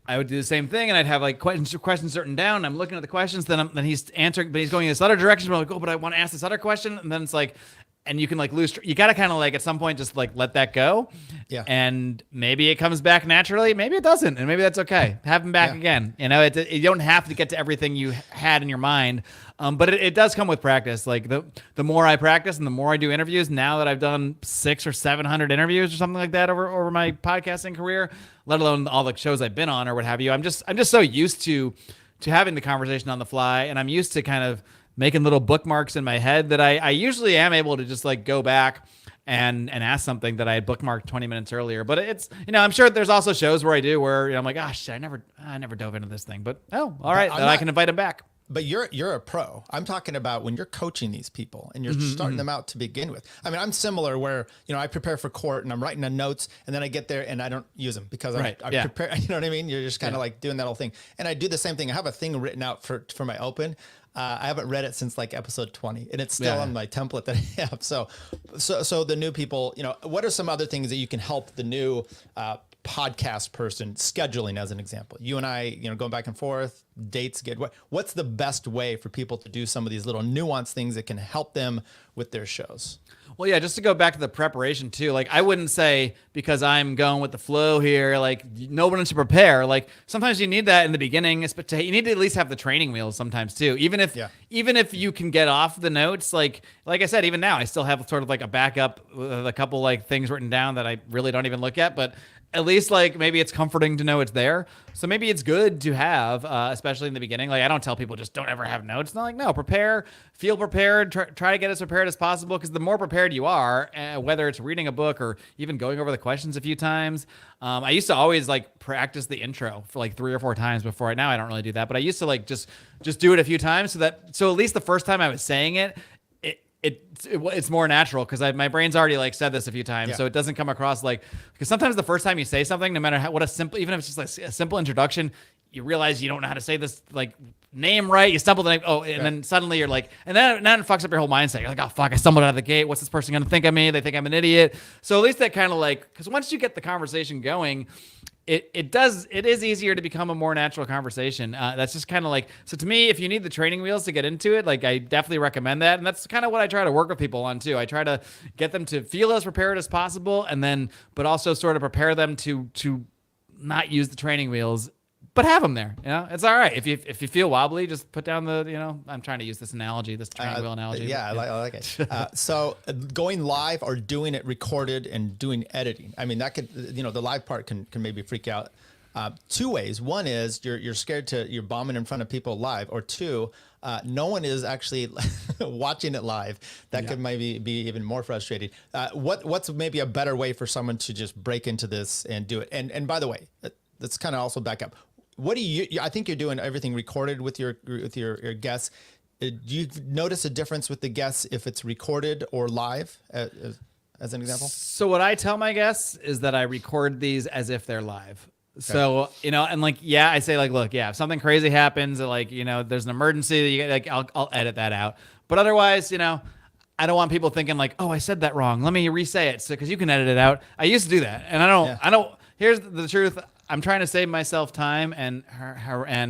I would do the same thing, and I'd have like questions written down. I'm looking at the questions, then he's answering, but he's going in this other direction. But I'm like, but I want to ask this other question, and then it's like, and you can like lose. You got to kind of like at some point just like let that go. Yeah. And maybe it comes back naturally. Maybe it doesn't, and maybe that's okay. Have him back again. You don't have to get to everything you had in your mind. But it does come with practice. Like the more I practice and the more I do interviews, now that I've done 600 or 700 interviews or something like that over my podcasting career, let alone all the shows I've been on or what have you, I'm just so used to having the conversation on the fly, and I'm used to kind of making little bookmarks in my head that I usually am able to just like go back and ask something that I had bookmarked 20 minutes earlier. But it's, I'm sure there's also shows where I'm like, gosh, I never dove into this thing, but all right, then I can invite him back. But you're a pro. I'm talking about when you're coaching these people and you're starting them out to begin with. I mean, I'm similar where, I prepare for court and I'm writing the notes and then I get there and I don't use them because I prepare, you know what I mean? You're just kind of like doing that whole thing. And I do the same thing. I have a thing written out for my open. I haven't read it since like episode 20 and it's still on my template that I have. So the new people, what are some other things that you can help the new podcast person scheduling, as an example? You and I, going back and forth, dates good. What's the best way for people to do some of these little nuanced things that can help them with their shows? Well, yeah, just to go back to the preparation too, like I wouldn't say because I'm going with the flow here, like no one should prepare. Like sometimes you need that in the beginning, but you need to at least have the training wheels sometimes too. Even if you can get off the notes, like I said, even now I still have sort of like a backup with a couple like things written down that I really don't even look at, but at least like maybe it's comforting to know it's there. So maybe it's good to have, especially in the beginning. Like I don't tell people just don't ever have notes. Not like, no, prepare, feel prepared, try to get as prepared as possible. Because the more prepared you are, whether it's reading a book or even going over the questions a few times. I used to always like practice the intro for like 3 or 4 times before. Now I don't really do that, but I used to like just do it a few times so at least the first time I was saying it, it's more natural because my brain's already like said this a few times, so it doesn't come across like, because sometimes the first time you say something, no matter even if it's just like a simple introduction, you realize you don't know how to say this like name right. You stumble the name, and then suddenly you're like, and then it fucks up your whole mindset. You're like, oh fuck, I stumbled out of the gate. What's this person gonna think of me? They think I'm an idiot. So at least that kind of like, because once you get the conversation going, it is easier to become a more natural conversation. That's just kind of like, so to me, if you need the training wheels to get into it, like I definitely recommend that. And that's kind of what I try to work with people on too. I try to get them to feel as prepared as possible, and then, but also sort of prepare them to not use the training wheels, but have them there. It's all right. If you feel wobbly, just put down the, I'm trying to use this analogy, this training wheel analogy. Yeah, I like it. So going live or doing it recorded and doing editing. I mean, that could, the live part can maybe freak out. 2 ways. One is you're scared you're bombing in front of people live, or 2, no one is actually watching it live. That could maybe be even more frustrating. What's maybe a better way for someone to just break into this and do it? And by the way, let's kind of also back up. What do I think you're doing everything recorded with your guests. Do you notice a difference with the guests if it's recorded or live as an example? So what I tell my guests is that I record these as if they're live. Okay. So, and like, I say like, look, if something crazy happens, like, there's an emergency, like I'll edit that out. But otherwise, I don't want people thinking like, oh, I said that wrong. Let me re-say it. So, cause you can edit it out. I used to do that. And I don't, here's the truth. I'm trying to save myself time and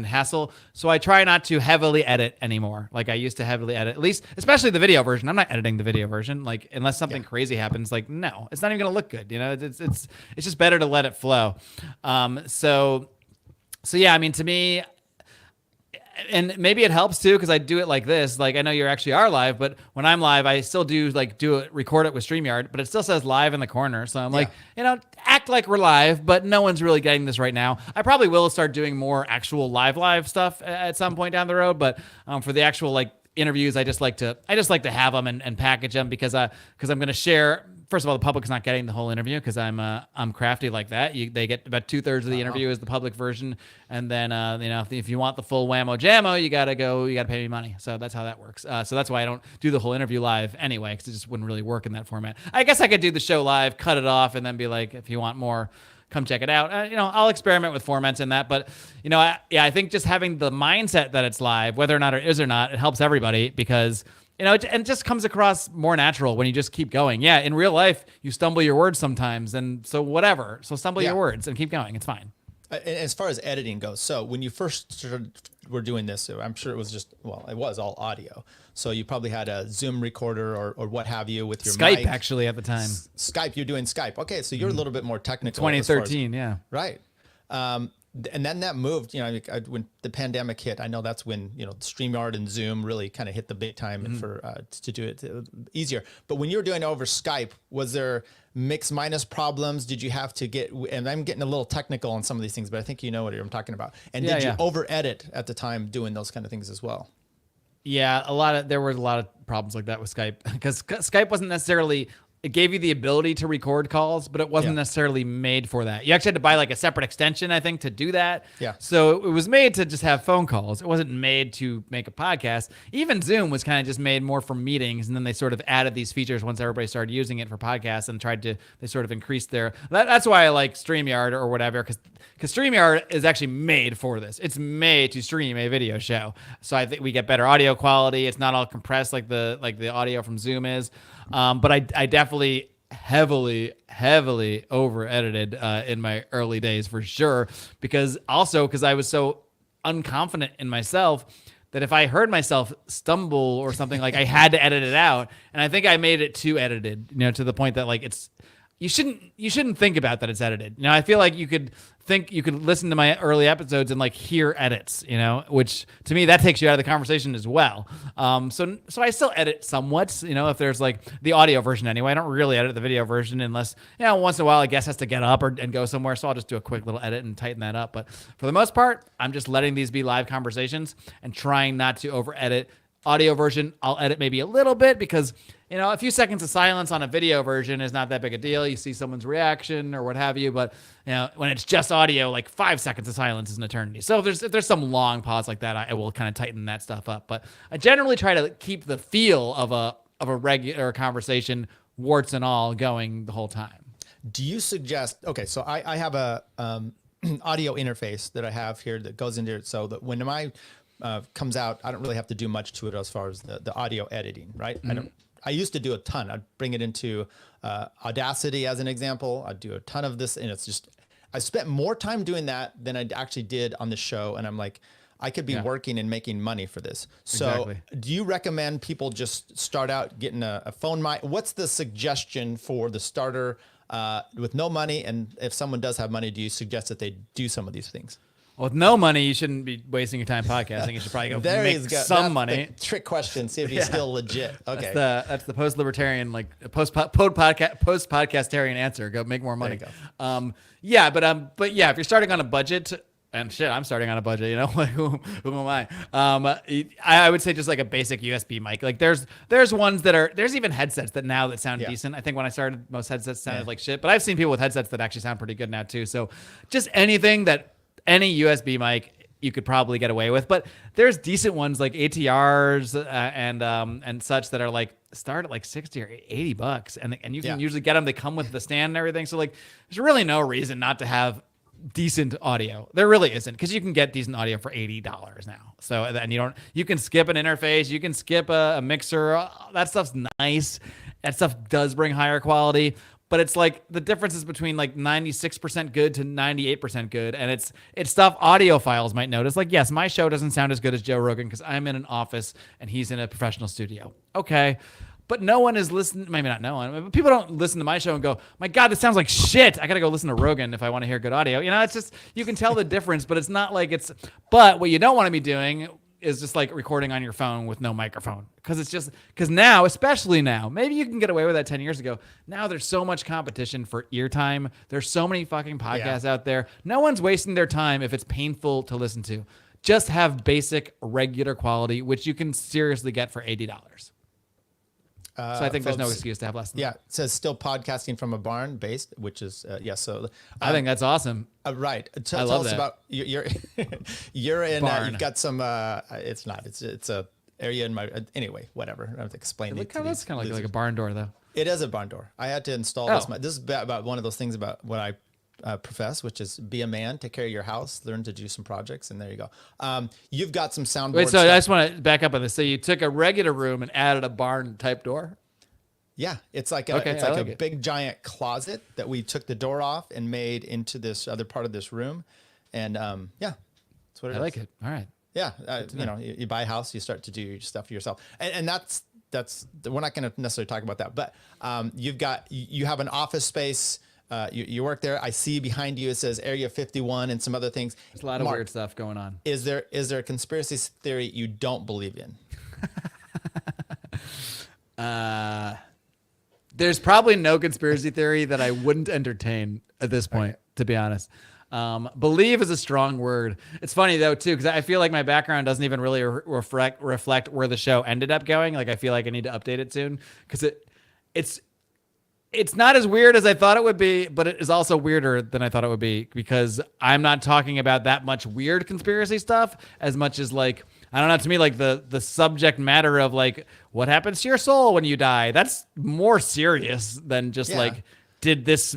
hassle, so I try not to heavily edit anymore. Like I used to heavily edit, at least, especially the video version. I'm not editing the video version, like unless something crazy happens. Like no, it's not even gonna look good. It's just better to let it flow. So yeah, I mean, to me, and maybe it helps too because I do it like this. Like I know you actually are live, but when I'm live, I still do record it with StreamYard, but it still says live in the corner. So I'm like, act like we're live, but no one's really getting this right now. I probably will start doing more actual live stuff at some point down the road, but for the actual like interviews, I just like to have them and package them because I'm going to share. First of all, the public's not getting the whole interview because I'm crafty like that. They get about 2/3 of the interview is the public version, and then if you want the full whammo jammo, you gotta pay me money. So that's how that works. So that's why I don't do the whole interview live anyway, because it just wouldn't really work in that format. I guess I could do the show live, cut it off, and then be like, if you want more, come check it out. I'll experiment with formats in that, but I think just having the mindset that it's live, whether or not it is or not, it helps everybody because. It just comes across more natural when you just keep going. Yeah, in real life, you stumble your words sometimes, and so whatever. So stumble your words and keep going. It's fine. As far as editing goes, so when you first were doing this, I'm sure it was it was all audio. So you probably had a Zoom recorder or what have you with your Skype mic. Actually at the time. You're doing Skype. Okay, so you're a little bit more technical. 2013, yeah. Right. And then that moved, when the pandemic hit, I know that's when, StreamYard and Zoom really kind of hit the big time to do it easier. But when you were doing it over Skype, was there mix minus problems? Did you have to and I'm getting a little technical on some of these things, but I think you know what I'm talking about. And did you over edit at the time doing those kind of things as well? Yeah, there were a lot of problems like that with Skype because Skype wasn't necessarily, it gave you the ability to record calls, but it wasn't necessarily made for that. You actually had to buy like a separate extension, I think, to do that. Yeah. So it was made to just have phone calls. It wasn't made to make a podcast. Even Zoom was kind of just made more for meetings, and then they sort of added these features once everybody started using it for podcasts and they sort of increased their. That's why I like StreamYard or whatever, because StreamYard is actually made for this. It's made to stream a video show. So I think we get better audio quality. It's not all compressed like the audio from Zoom is. But I definitely heavily over edited in my early days for sure, because I was so unconfident in myself that if I heard myself stumble or something, like I had to edit it out. And I think I made it too edited, to the point that like you shouldn't think about that it's edited. I feel like you could listen to my early episodes and like hear edits, which to me that takes you out of the conversation as well. So I still edit somewhat, if there's like the audio version anyway. I don't really edit the video version unless, once in a while a guest has to get up and go somewhere. So I'll just do a quick little edit and tighten that up. But for the most part, I'm just letting these be live conversations and trying not to over edit. Audio version, I'll edit maybe a little bit because, a few seconds of silence on a video version is not that big a deal. You see someone's reaction or what have you, but when it's just audio, like 5 seconds of silence is an eternity. So if there's some long pause like that, I will kind of tighten that stuff up. But I generally try to keep the feel of a regular conversation, warts and all, going the whole time. Do you suggest? Okay, so I have a audio interface that I have here that goes into it, so that when my comes out, I don't really have to do much to it as far as the audio editing, right? Mm-hmm. I used to do a ton. I'd bring it into Audacity as an example. I'd do a ton of this, and it's just, I spent more time doing that than I actually did on the show. And I'm like, I could be working and making money for this. So do you recommend people just start out getting a phone mic? What's the suggestion for the starter with no money? And if someone does have money, do you suggest that they do some of these things? Well, with no money, you shouldn't be wasting your time podcasting. You should probably go make some money. Trick question. See if he's still legit. Okay. That's the post-libertarian, like post-podcastarian answer. Go make more money. There But if you're starting on a budget, and shit, I'm starting on a budget, like who am I? I would say just like a basic USB mic. Like there's ones there's even headsets that sound decent. I think when I started, most headsets sounded like shit, but I've seen people with headsets that actually sound pretty good now too. So just any USB mic you could probably get away with, but there's decent ones like ATRs and such that are like start at like $60 or $80, and you can usually get them. They come with the stand and everything. So like, there's really no reason not to have decent audio. There really isn't, because you can get decent audio for $80 now. So and you can skip an interface, you can skip a mixer. That stuff's nice. That stuff does bring higher quality. But it's like the difference is between like 96% good to 98% good. And it's stuff audiophiles might notice. Like, yes, my show doesn't sound as good as Joe Rogan because I'm in an office and he's in a professional studio. Okay. But no one is listening. Maybe not no one, but people don't listen to my show and go, my God, this sounds like shit. I got to go listen to Rogan if I want to hear good audio. It's just, you can tell the difference, but it's not like but what you don't want to be doing is just like recording on your phone with no microphone. Because now, especially now, maybe you can get away with that 10 years ago. Now there's so much competition for ear time. There's so many fucking podcasts out there. No one's wasting their time if it's painful to listen to. Just have basic, regular quality, which you can seriously get for $80. So I think there's no excuse to have less than that. It says still podcasting from a barn based, which is, so. I think that's awesome. Right. I love us that. About, you're in, you've got some, it's a area in my, anyway, whatever. I don't have to explain it. That's kind of like a barn door though. It is a barn door. I had to install this. This is about one of those things about what I profess, which is be a man, take care of your house, learn to do some projects, and there you go. You've got some soundboard. Wait, so I just want to back up on this. So you took a regular room and added a barn type door? Yeah, it's like a big giant closet that we took the door off and made into this other part of this room, and that's what it is. I like it. All right. Yeah, you buy a house, you start to do your stuff yourself, and that's we're not going to necessarily talk about that, but you have an office space. You work there. I see behind you it says Area 51 and some other things. There's a lot of weird stuff going on. Is there a conspiracy theory you don't believe in? There's probably no conspiracy theory that I wouldn't entertain at this point, to be honest. Believe is a strong word. It's funny though too, because I feel like my background doesn't even really reflect where the show ended up going. Like I feel like I need to update it soon, because It's not as weird as I thought it would be, but it is also weirder than I thought it would be because I'm not talking about that much weird conspiracy stuff as much as like, I don't know, to me, like the subject matter of like what happens to your soul when you die. That's more serious than just like, did this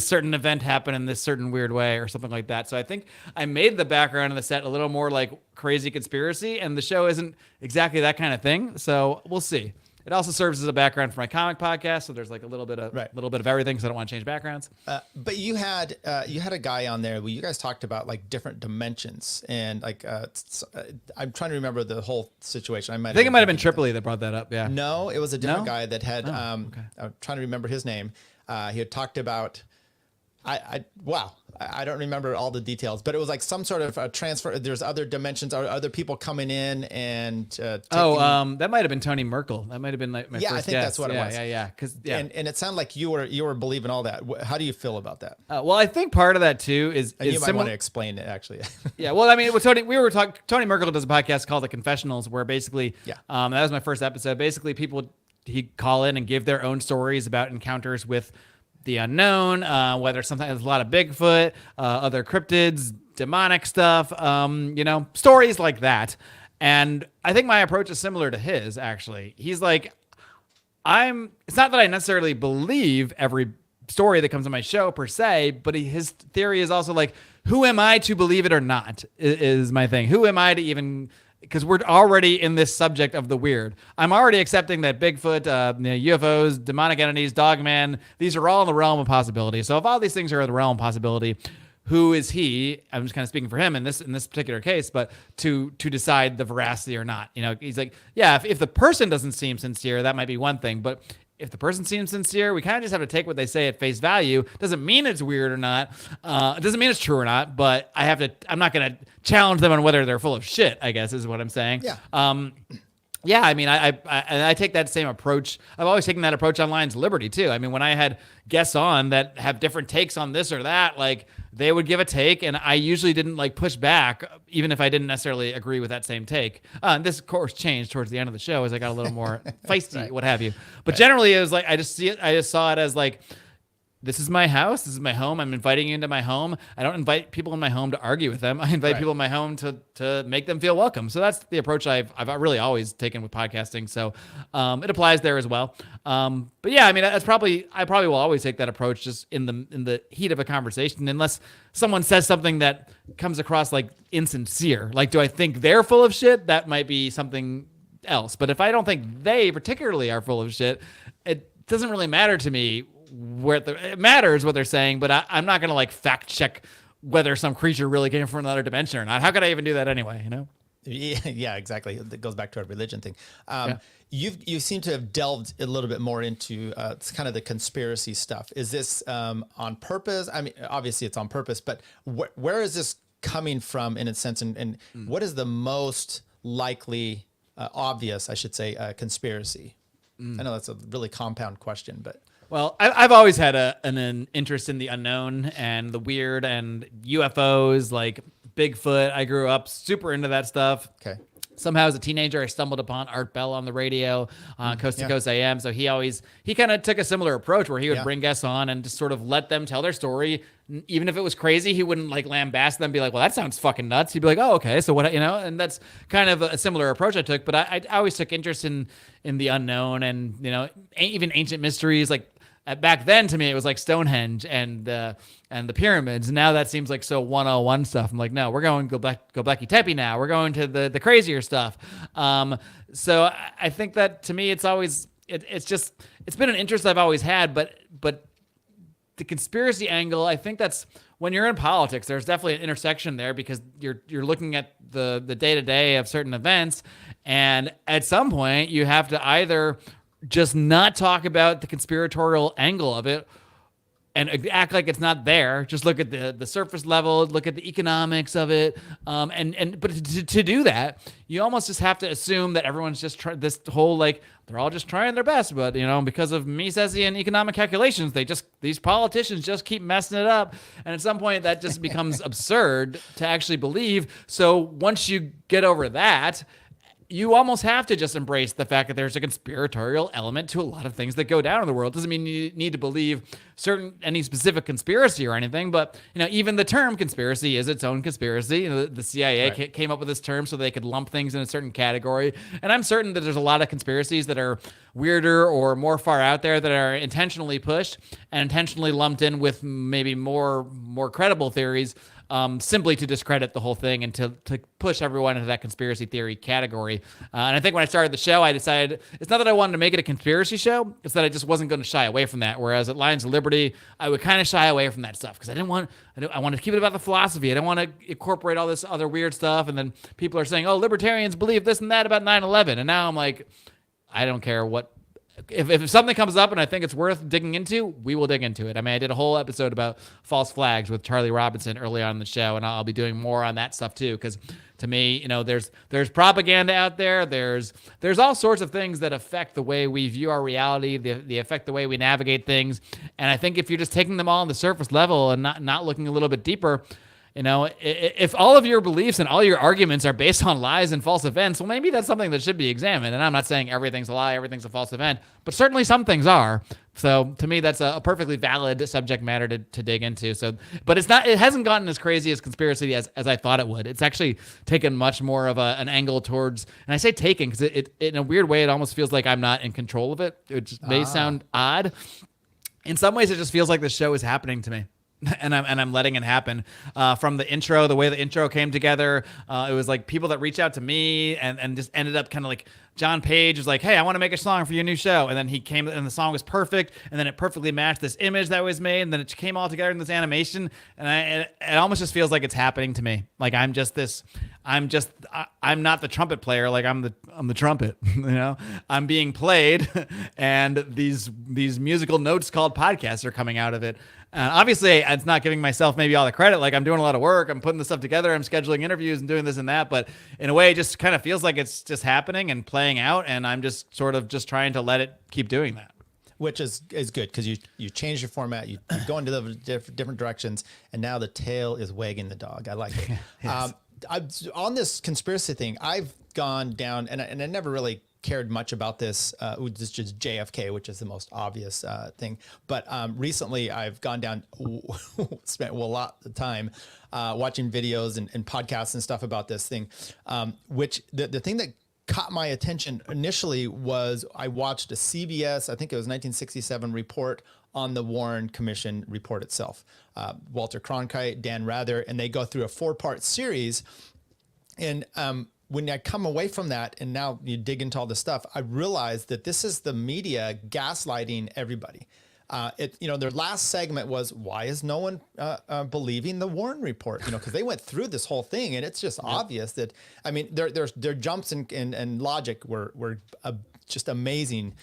certain event happen in this certain weird way or something like that. So I think I made the background of the set a little more like crazy conspiracy, and the show isn't exactly that kind of thing. So we'll see. It also serves as a background for my comic podcast, so there's like a little bit of everything. So I don't want to change backgrounds. But you had a guy on there where you guys talked about like different dimensions, and like I'm trying to remember the whole situation. I think it might have been Tripoli that brought that up. Yeah. No, it was a different guy that had. I'm trying to remember his name. He had talked about. I don't remember all the details, but it was like some sort of a transfer. There's other dimensions, or other people coming in and. That might have been Tony Merkel. That might have been like my first I think guess. that's what it was. Yeah. And it sounded like you were believing all that. How do you feel about that? Well, I think part of that too is you might want to explain it actually. Yeah. Well, I mean, with Tony Merkel does a podcast called The Confessionals, where basically, that was my first episode. Basically, he'd call in and give their own stories about encounters with the unknown, whether sometimes there's a lot of Bigfoot, other cryptids, demonic stuff, stories like that. And I think my approach is similar to his, actually. He's like, it's not that I necessarily believe every story that comes on my show per se, but his theory is also like, who am I to believe it or not is my thing. Who am I to even... Because we're already in this subject of the weird. I'm already accepting that Bigfoot, UFOs, demonic entities, Dogman, these are all in the realm of possibility. So if all these things are in the realm of possibility, who is he? I'm just kind of speaking for him in this particular case, but to decide the veracity or not. He's like, yeah, if the person doesn't seem sincere, that might be one thing, but if the person seems sincere, we kind of just have to take what they say at face value. Doesn't mean it's weird or not. It doesn't mean it's true or not, but I'm not going to challenge them on whether they're full of shit, I guess is what I'm saying. Yeah. I mean, I take that same approach. I've always taken that approach on Lions Liberty too. I mean, when I had guests on that have different takes on this or that, like they would give a take, and I usually didn't like push back, even if I didn't necessarily agree with that same take. This of course changed towards the end of the show as I got a little more feisty, what have you. But generally, it was like I just saw it as like, this is my house. This is my home. I'm inviting you into my home. I don't invite people in my home to argue with them. I invite people in my home to make them feel welcome. So that's the approach I've really always taken with podcasting. So it applies there as well. But yeah, I mean, I probably will always take that approach just in the heat of a conversation, unless someone says something that comes across like insincere. Like, do I think they're full of shit? That might be something else. But if I don't think they particularly are full of shit, it doesn't really matter to me. It matters what they're saying, but I'm not going to like fact check whether some creature really came from another dimension or not. How could I even do that anyway? Yeah, exactly. It goes back to our religion thing. You seem to have delved a little bit more into kind of the conspiracy stuff. Is this on purpose? I mean, obviously it's on purpose, but where is this coming from in a sense? And what is the most likely, obvious, I should say, conspiracy? I know that's a really compound question, but... Well, I've always had an interest in the unknown and the weird and UFOs, like Bigfoot. I grew up super into that stuff. Okay. Somehow as a teenager, I stumbled upon Art Bell on the radio, Coast to Coast AM. So he kind of took a similar approach where he would bring guests on and just sort of let them tell their story. Even if it was crazy, he wouldn't like lambast them and be like, well, that sounds fucking nuts. He'd be like, oh, okay. So what, and that's kind of a similar approach I took. But I always took interest in the unknown and, even ancient mysteries. Like back then to me, it was like Stonehenge and the pyramids. Now that seems like so 101 stuff. I'm like, no, we're going Göbekli Tepe now. We're going to the crazier stuff. So I think that to me, it's always it's been an interest I've always had. But the conspiracy angle, I think that's when you're in politics. There's definitely an intersection there because you're looking at the day-to-day of certain events, and at some point you have to either just not talk about the conspiratorial angle of it and act like it's not there. Just look at the surface level, look at the economics of it. But to do that, you almost just have to assume that everyone's just this whole, like, they're all just trying their best. But, because of Misesian economic calculations, these politicians just keep messing it up. And at some point that just becomes absurd to actually believe. So once you get over that, you almost have to just embrace the fact that there's a conspiratorial element to a lot of things that go down in the world. Doesn't mean you need to believe any specific conspiracy or anything, but even the term conspiracy is its own conspiracy. The CIA came up with this term so they could lump things in a certain category. And I'm certain that there's a lot of conspiracies that are weirder or more far out there that are intentionally pushed and intentionally lumped in with maybe more credible theories. Simply to discredit the whole thing and to push everyone into that conspiracy theory category. And I think when I started the show, I decided it's not that I wanted to make it a conspiracy show, it's that I just wasn't going to shy away from that. Whereas at Lions of Liberty, I would kind of shy away from that stuff because I wanted to keep it about the philosophy. I didn't want to incorporate all this other weird stuff. And then people are saying, oh, libertarians believe this and that about 9/11. And now I'm like, I don't care what. If something comes up and I think it's worth digging into, we will dig into it. I mean, I did a whole episode about false flags with Charlie Robinson early on in the show, and I'll be doing more on that stuff too. Because to me, there's propaganda out there. There's all sorts of things that affect the way we view our reality. They affect the way we navigate things. And I think if you're just taking them all on the surface level and not looking a little bit deeper. If all of your beliefs and all your arguments are based on lies and false events, well, maybe that's something that should be examined. And I'm not saying everything's a lie, everything's a false event, but certainly some things are. So to me, that's a perfectly valid subject matter to dig into. So, but it hasn't gotten as crazy as conspiracy as I thought it would. It's actually taken much more of an angle towards, and I say taken because it in a weird way, it almost feels like I'm not in control of it. It just may sound odd. In some ways, it just feels like the show is happening to me. And I'm letting it happen. From the intro, the way the intro came together, it was like people that reached out to me and just ended up kind of like John Page was like, hey, I want to make a song for your new show. And then he came and the song was perfect. And then it perfectly matched this image that was made. And then it came all together in this animation. And it almost just feels like it's happening to me. Like I'm not the trumpet player. Like I'm the trumpet, I'm being played and these musical notes called podcasts are coming out of it. Obviously, it's not giving myself maybe all the credit. Like I'm doing a lot of work. I'm putting this stuff together. I'm scheduling interviews and doing this and that. But in a way, it just kind of feels like it's just happening and playing out. And I'm just sort of just trying to let it keep doing that. Which is good because you change your format, you go into the different directions, and now the tail is wagging the dog. I like it. Yes. On this conspiracy thing, I've gone down, and I never really cared much about this. This is just JFK, which is the most obvious thing. But recently, I've gone down, spent a lot of time watching videos and podcasts and stuff about this thing. Which the thing that caught my attention initially was I watched a CBS, I think it was 1967 report on the Warren Commission report itself. Walter Cronkite, Dan Rather, and they go through a 4-part series. And when I come away from that and now you dig into all this stuff, I realized that this is the media gaslighting everybody. Their last segment was, why is no one believing the Warren report? Because they went through this whole thing and it's just obvious that, I mean, their jumps and logic were just amazing.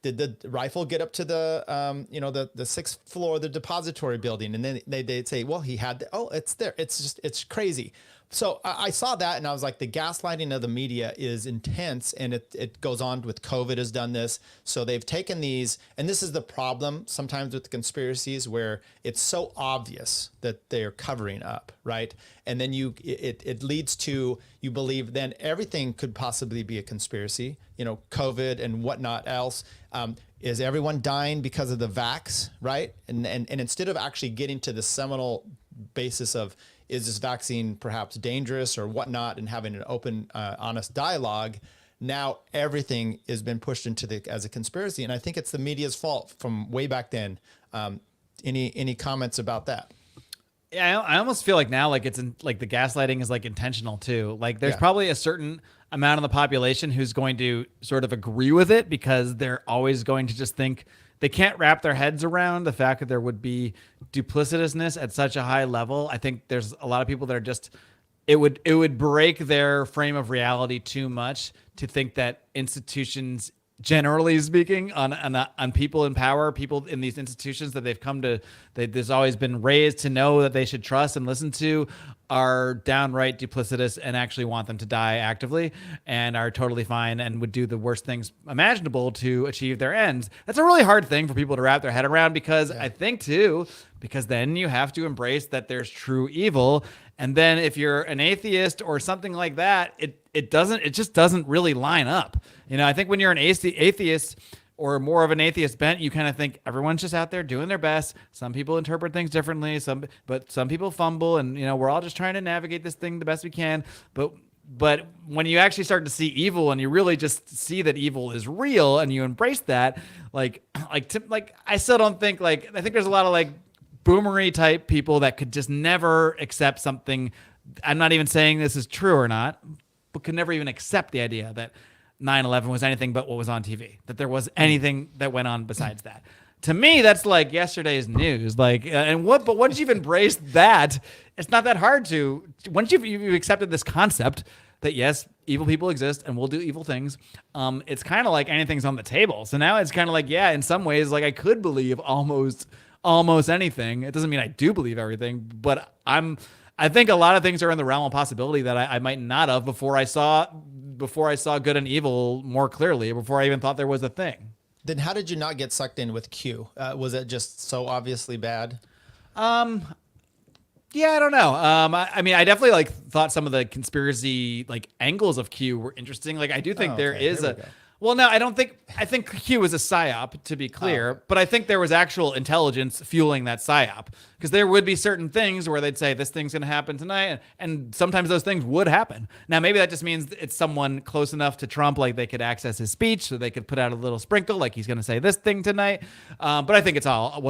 Did the rifle get up to the 6th floor of the depository building? And then they'd say, well, he had, it's there. It's crazy. So I saw that and I was like, the gaslighting of the media is intense, and it goes on with COVID has done this. So they've taken these, and this is the problem sometimes with the conspiracies where it's so obvious that they're covering up, right? And then it leads to, you believe then everything could possibly be a conspiracy, COVID and whatnot else. Is everyone dying because of the vax, right? And instead of actually getting to the seminal basis of, is this vaccine perhaps dangerous or whatnot, and having an open, honest dialogue, now everything has been pushed into as a conspiracy. And I think it's the media's fault from way back then. Any comments about that? Yeah, I almost feel like now, like it's like the gaslighting is like intentional too. Like there's probably a certain amount of the population who's going to sort of agree with it because they're always going to just think they can't wrap their heads around the fact that there would be duplicitousness at such a high level. I think there's a lot of people that are just, it would break their frame of reality too much to think that institutions, generally speaking, on people in power, people in these institutions that they've come to, there's always been raised to know that they should trust and listen to, are downright duplicitous and actually want them to die actively and are totally fine and would do the worst things imaginable to achieve their ends. That's a really hard thing for people to wrap their head around because I think too, because then you have to embrace that there's true evil. And then if you're an atheist or something like that, it just doesn't really line up. You know, I think when you're an atheist or more of an atheist bent, you kind of think everyone's just out there doing their best. Some people interpret things differently, but some people fumble, and you know, we're all just trying to navigate this thing the best we can. But when you actually start to see evil and you really just see that evil is real and you embrace that, like I still don't think, like, I think there's a lot of like boomery type people that could just never accept something. I'm not even saying this is true or not, but could never even accept the idea that 9/11 was anything but what was on TV, that there was anything that went on besides that. To me, that's like yesterday's news. Like, but once you've embraced that, it's not that hard to. Once you've accepted this concept that yes, evil people exist and will do evil things, it's kind of like anything's on the table. So now it's kind of like, yeah, in some ways, like I could believe almost anything. It doesn't mean I do believe everything, but I think a lot of things are in the realm of possibility that I might not have before I saw good and evil more clearly, before I even thought there was a thing. Then how did you not get sucked in with Q? Was it just so obviously bad? Yeah, I don't know. I mean, I definitely like thought some of the conspiracy like angles of Q were interesting. Like, I do think there is a. Well, no, I think Q was a psyop, to be clear, but I think there was actual intelligence fueling that psyop, because there would be certain things where they'd say this thing's going to happen tonight, and sometimes those things would happen. Now, maybe that just means it's someone close enough to Trump, like they could access his speech, so they could put out a little sprinkle, like he's going to say this thing tonight. But I think was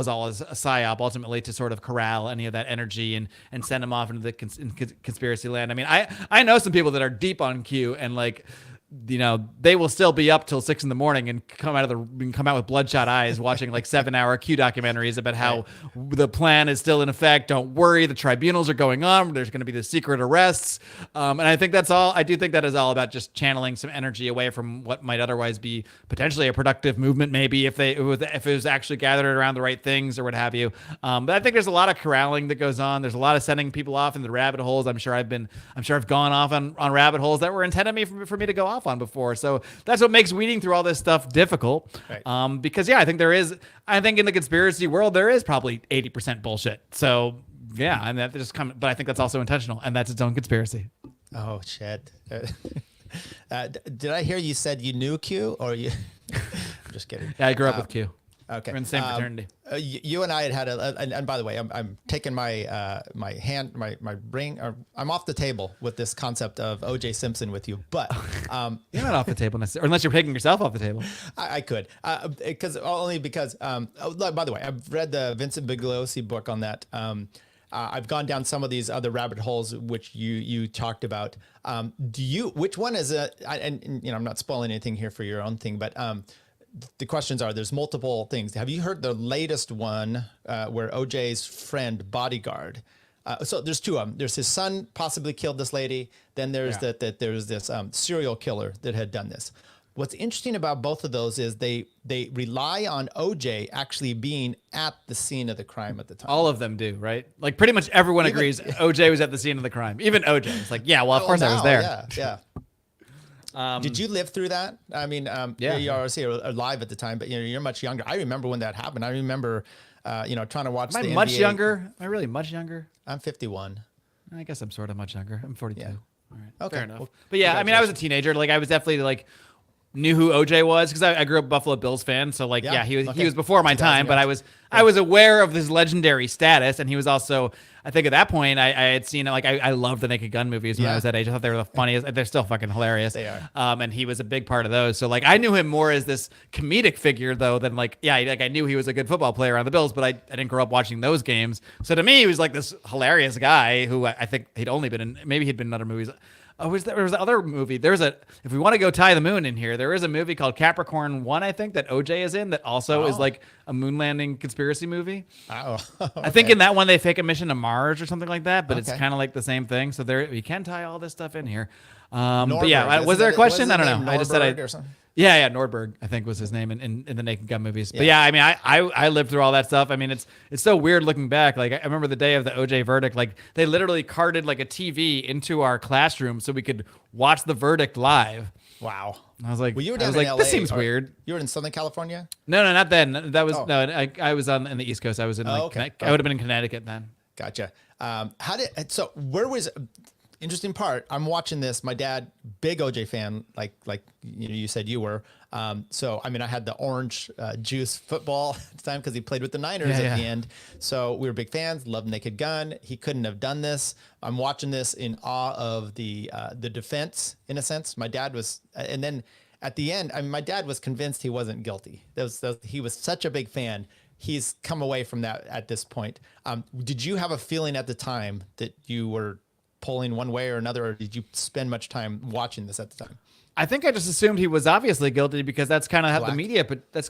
all a psyop ultimately to sort of corral any of that energy and send him off into the conspiracy land. I mean, I know some people that are deep on Q and like, you know, they will still be up till 6 a.m. and come out with bloodshot eyes watching like 7-hour Q documentaries about how the plan is still in effect. Don't worry, the tribunals are going on. There's going to be the secret arrests, and I think that's all. I do think that is all about just channeling some energy away from what might otherwise be potentially a productive movement. Maybe if it was actually gathered around the right things or what have you. But I think there's a lot of corralling that goes on. There's a lot of sending people off in the rabbit holes. I'm sure I've gone off on rabbit holes that were intended for me to go off on before. So that's what makes weeding through all this stuff difficult. Right. Because I think in the conspiracy world, there is probably 80% bullshit. So yeah, and that just but I think that's also intentional, and that's its own conspiracy. Oh shit. Did I hear you said you knew Q, or you? I'm just kidding. Yeah, I grew up with Q. Okay. We're in the same fraternity. You and I had and by the way, I'm taking my brain, or I'm off the table with this concept of O.J. Simpson with you, but you're not off the table necessarily, unless you're taking yourself off the table. I could, because by the way, I've read the Vincent Bugliosi book on that. I've gone down some of these other rabbit holes which you talked about. Which one is and you know, I'm not spoiling anything here for your own thing, but the questions are, there's multiple things. Have you heard the latest one where OJ's friend bodyguard? So there's two of them. There's his son possibly killed this lady. Then there's there's this serial killer that had done this. What's interesting about both of those is they rely on OJ actually being at the scene of the crime at the time. All of them do, right? Like pretty much everyone agrees OJ was at the scene of the crime. Even OJ. It's like, yeah, well, of course I was there. Yeah. Did you live through that? I mean, you were alive at the time, but you're much younger. I remember when that happened. I remember, trying to watch. Am I much younger? Am I really much younger? I'm 51. I guess I'm sort of much younger. I'm 42. Yeah. All right. Okay. Fair enough. Well, but yeah, I mean, I was a teenager. Like I was definitely like knew who OJ was because I grew up a Buffalo Bills fan. So like, he was before my time, but I was aware of his legendary status, and he was also. I think at that point I had seen like I loved the Naked Gun movies when I was that age. I thought they were the funniest. They're still fucking hilarious. They are. And he was a big part of those. So like I knew him more as this comedic figure though than like I knew he was a good football player on the Bills, but I didn't grow up watching those games. So to me he was like this hilarious guy who I think he'd only been in, maybe he'd been in other movies. Oh, there was the other movie. If we want to go tie the moon in here, there is a movie called Capricorn 1, I think, that OJ is in that also is like a moon landing conspiracy movie. Oh, okay. I think in that one they fake a mission to Mars or something like that, but it's kind of like the same thing. So you can tie all this stuff in here. But yeah, was there a question? I don't know. I just said Yeah, Nordberg, I think was his name in the Naked Gun movies. But yeah, I mean, I lived through all that stuff. I mean, it's so weird looking back. Like I remember the day of the OJ verdict, like they literally carted like a TV into our classroom so we could watch the verdict live. Wow. I was like, Well, you were down in LA, this seems weird. You were in Southern California? No, not then. That was I was in the East Coast. I was in I would have been in Connecticut then. Gotcha. Where was interesting part? I'm watching this. My dad, big OJ fan, like you said you were. So I mean, I had the orange juice football at the time because he played with the Niners at the end. So we were big fans. Loved Naked Gun. He couldn't have done this. I'm watching this in awe of the defense, in a sense. My dad was, and then at the end, I mean, my dad was convinced he wasn't guilty. He was such a big fan. He's come away from that at this point. Did you have a feeling at the time that you were pulling one way or another, or did you spend much time watching this at the time? I think I just assumed he was obviously guilty because that's kind of how the media, but that's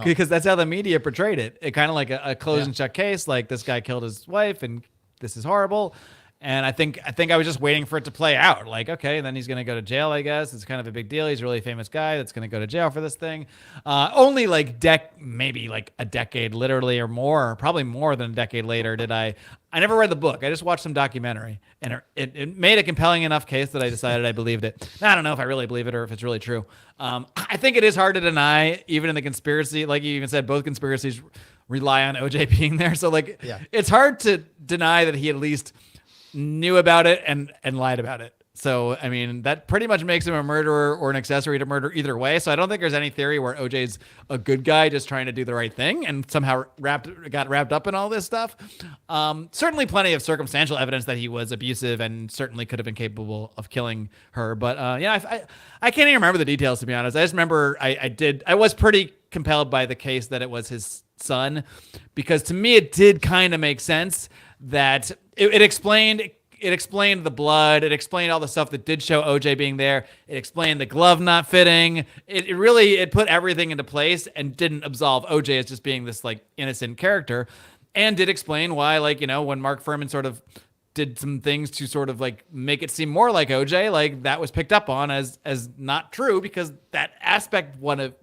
because that's how the media portrayed it. It kind of like a close and shut case, like this guy killed his wife and this is horrible. And I think I was just waiting for it to play out. Like, okay, then he's going to go to jail, I guess. It's kind of a big deal. He's a really famous guy that's going to go to jail for this thing. Only like maybe like a decade, literally, or more, probably more than a decade later, did I never read the book. I just watched some documentary, and it made a compelling enough case that I decided I believed it. Now, I don't know if I really believe it or if it's really true. I think it is hard to deny, even in the conspiracy. Like you even said, both conspiracies rely on OJ being there. So like, it's hard to deny that he at least knew about it and lied about it. So, I mean, that pretty much makes him a murderer or an accessory to murder either way. So I don't think there's any theory where OJ's a good guy just trying to do the right thing and somehow got wrapped up in all this stuff. Certainly plenty of circumstantial evidence that he was abusive and certainly could have been capable of killing her. But I can't even remember the details, to be honest. I just remember I was pretty compelled by the case that it was his son, because to me it did kind of make sense that it explained the blood. It explained all the stuff that did show OJ being there. It explained the glove not fitting. It really put everything into place and didn't absolve OJ as just being this like innocent character, and did explain why, like, you know, when Mark Furman sort of did some things to sort of like make it seem more like OJ, like that was picked up on as not true, because that aspect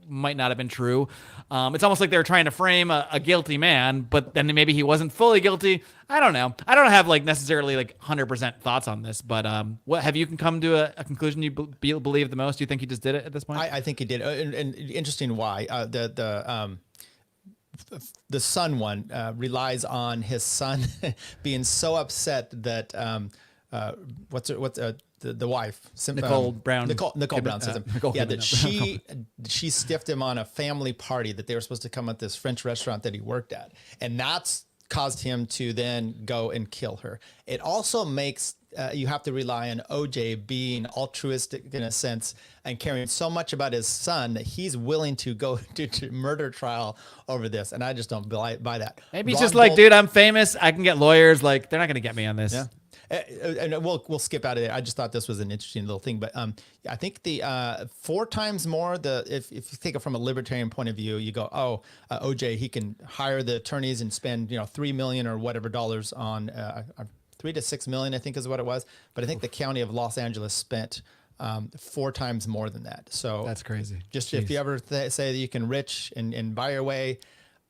might not have been true. It's almost like they were trying to frame a guilty man, but then maybe he wasn't fully guilty. I don't know. I don't have like necessarily like 100% thoughts on this, but what have you come to a conclusion you believe the most? Do you think he just did it at this point? I think he did, and interesting why. The son one relies on his son being so upset that the wife, Nicole Brown. Nicole Brown says that she stiffed him on a family party that they were supposed to come at this French restaurant that he worked at, and that's caused him to then go and kill her. It also makes you have to rely on OJ being altruistic in a sense and caring so much about his son that he's willing to go to murder trial over this. And I just don't buy that. Maybe he's just like, dude, I'm famous. I can get lawyers. Like, they're not going to get me on this. Yeah. And we'll skip out of it. I just thought this was an interesting little thing, but I think the 4 times more if you think of from a libertarian point of view, you go, OJ, he can hire the attorneys and spend $3 million or whatever dollars on $3 to $6 million, I think is what it was. But I think the county of Los Angeles spent 4 times more than that. So that's crazy. Just if you ever say that you can rich and buy your way,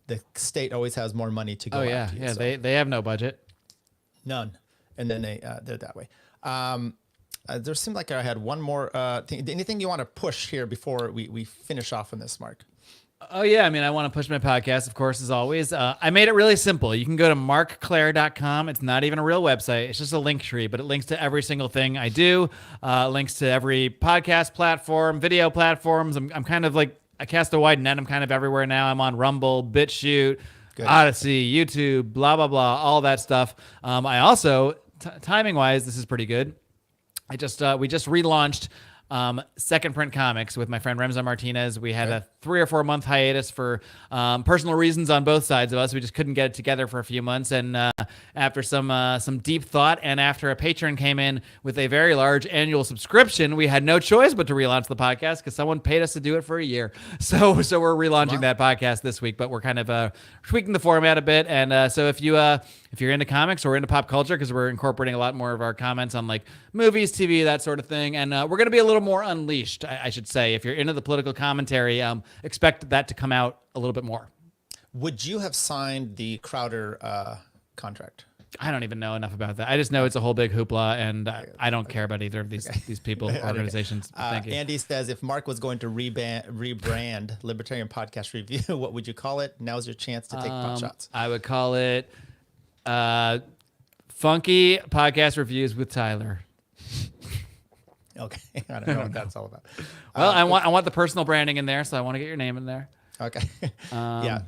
the state always has more money to go. Oh yeah, after you, yeah. so. They have no budget. None. And then they're that way. There seemed like I had one more thing. Anything you want to push here before we finish off on this, Mark? Oh, yeah. I mean, I want to push my podcast, of course, as always. I made it really simple. You can go to marcclair.com. It's not even a real website. It's just a link tree, but it links to every single thing I do, links to every podcast platform, video platforms. I'm kind of like, I cast a wide net. I'm kind of everywhere now. I'm on Rumble, BitChute, Odyssey, YouTube, blah, blah, blah, all that stuff. I also, timing-wise, this is pretty good. We just relaunched Second Print Comics with my friend Remzo Martinez. We had a 3 or 4 month hiatus for personal reasons on both sides of us. We just couldn't get it together for a few months. And after some deep thought, and after a patron came in with a very large annual subscription, we had no choice but to relaunch the podcast because someone paid us to do it for a year. So we're relaunching that podcast this week, but we're kind of tweaking the format a bit. And so if you're into comics or into pop culture, because we're incorporating a lot more of our comments on like movies, TV, that sort of thing. And we're going to be a little more unleashed, I should say. If you're into the political commentary, expect that to come out a little bit more. Would you have signed the Crowder contract? I don't even know enough about that. I just know it's a whole big hoopla, and I don't care about either of these people, organizations. Thank you. Andy says, if Mark was going to rebrand Libertarian Podcast Review, what would you call it? Now's your chance to take pot shots. I would call it Funky Podcast Reviews with Tyler. Okay, I don't know what that's all about. Well, I want the personal branding in there, so I want to get your name in there. Okay. Yeah.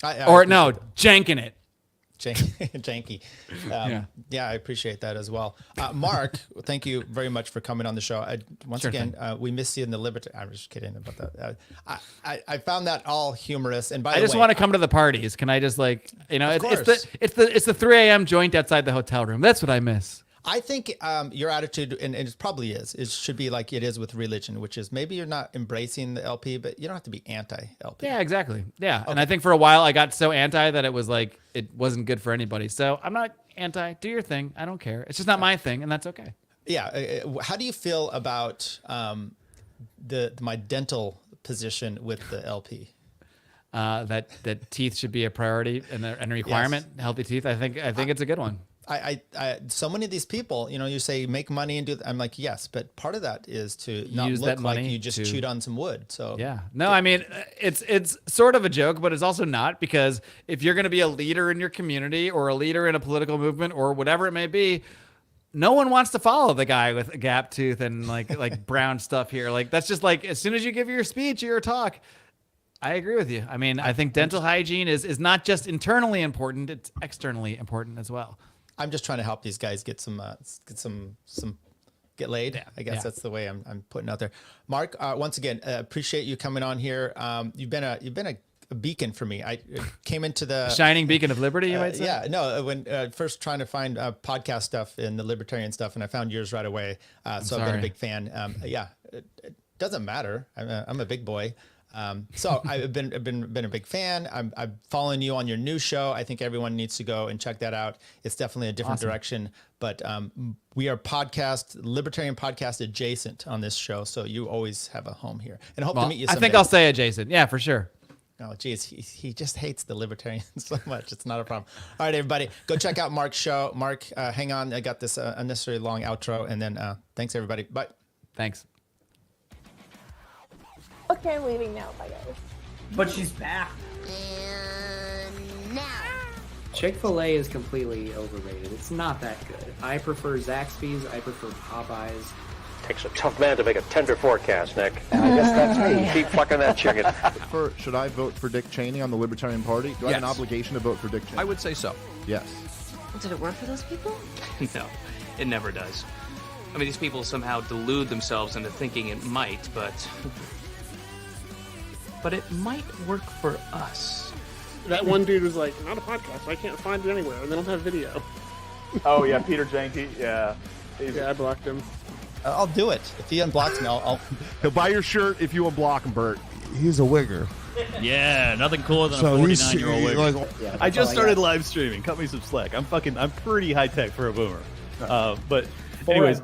Janking it. Janky. Yeah, I appreciate that as well. Mark, thank you very much for coming on the show. Once again, we miss you in the liberty. I'm just kidding about that. I found that all humorous. And by the way, I just want to come to the parties. Can I just it's the 3 a.m. joint outside the hotel room. That's what I miss. I think your attitude, and it probably is should be like it is with religion, which is maybe you're not embracing the LP, but you don't have to be anti-LP. Yeah, exactly. Yeah, okay. And I think for a while I got so anti that it was like it wasn't good for anybody. So I'm not anti. Do your thing. I don't care. It's just not my thing, and that's okay. Yeah. How do you feel about my dental position with the LP? That teeth should be a priority and a requirement. Yes. Healthy teeth. I think it's a good one. I so many of these people, you say make money and do that. I'm like, yes, but part of that is to not use look that money like you just chewed on some wood. So yeah, no, I mean, it's sort of a joke, but it's also not, because if you're going to be a leader in your community or a leader in a political movement or whatever it may be, no one wants to follow the guy with a gap tooth and like brown stuff here. Like that's just like as soon as you give your speech or your talk. I agree with you. I mean, I think dental hygiene is not just internally important; it's externally important as well. I'm just trying to help these guys get get laid. Yeah, I guess that's the way I'm putting out there. Mark, once again, appreciate you coming on here. You've been a beacon for me. I came into the shining beacon of liberty, you might say. Yeah, no, when first trying to find podcast stuff and the libertarian stuff, and I found yours right away. So I've been a big fan. It doesn't matter. I'm a big boy. So I've been a big fan. I'm following you on your new show. I think everyone needs to go and check that out. It's definitely a different direction, but we are libertarian podcast adjacent on this show. So you always have a home here, and I hope to meet you someday. I think I'll say adjacent. Yeah, for sure. Oh, geez, he just hates the libertarians so much. It's not a problem. All right, everybody, go check out Mark's show. Mark, hang on. I got this unnecessarily long outro, and then thanks, everybody. Bye. Thanks. Okay, I'm leaving now. Bye, guys. But she's back. And now. Chick-fil-A is completely overrated. It's not that good. I prefer Zaxby's. I prefer Popeyes. Takes a tough man to make a tender forecast, Nick. I guess that's me. Keep fucking that chicken. Should I vote for Dick Cheney on the Libertarian Party? Do I have an obligation to vote for Dick Cheney? I would say so. Yes. Did it work for those people? No, it never does. I mean, these people somehow delude themselves into thinking it might, but it might work for us. That one dude was like, not a podcast, I can't find it anywhere, and they don't have video. Oh, yeah, Peter Janke, yeah. Yeah, I blocked him. I'll do it. If he unblocks me, I'll... He'll buy your shirt if you unblock him, Bert. He's a wigger. Yeah, nothing cooler than a 49-year-old wigger. I just started live streaming. Cut me some slack. I'm pretty high tech for a boomer. But anyways,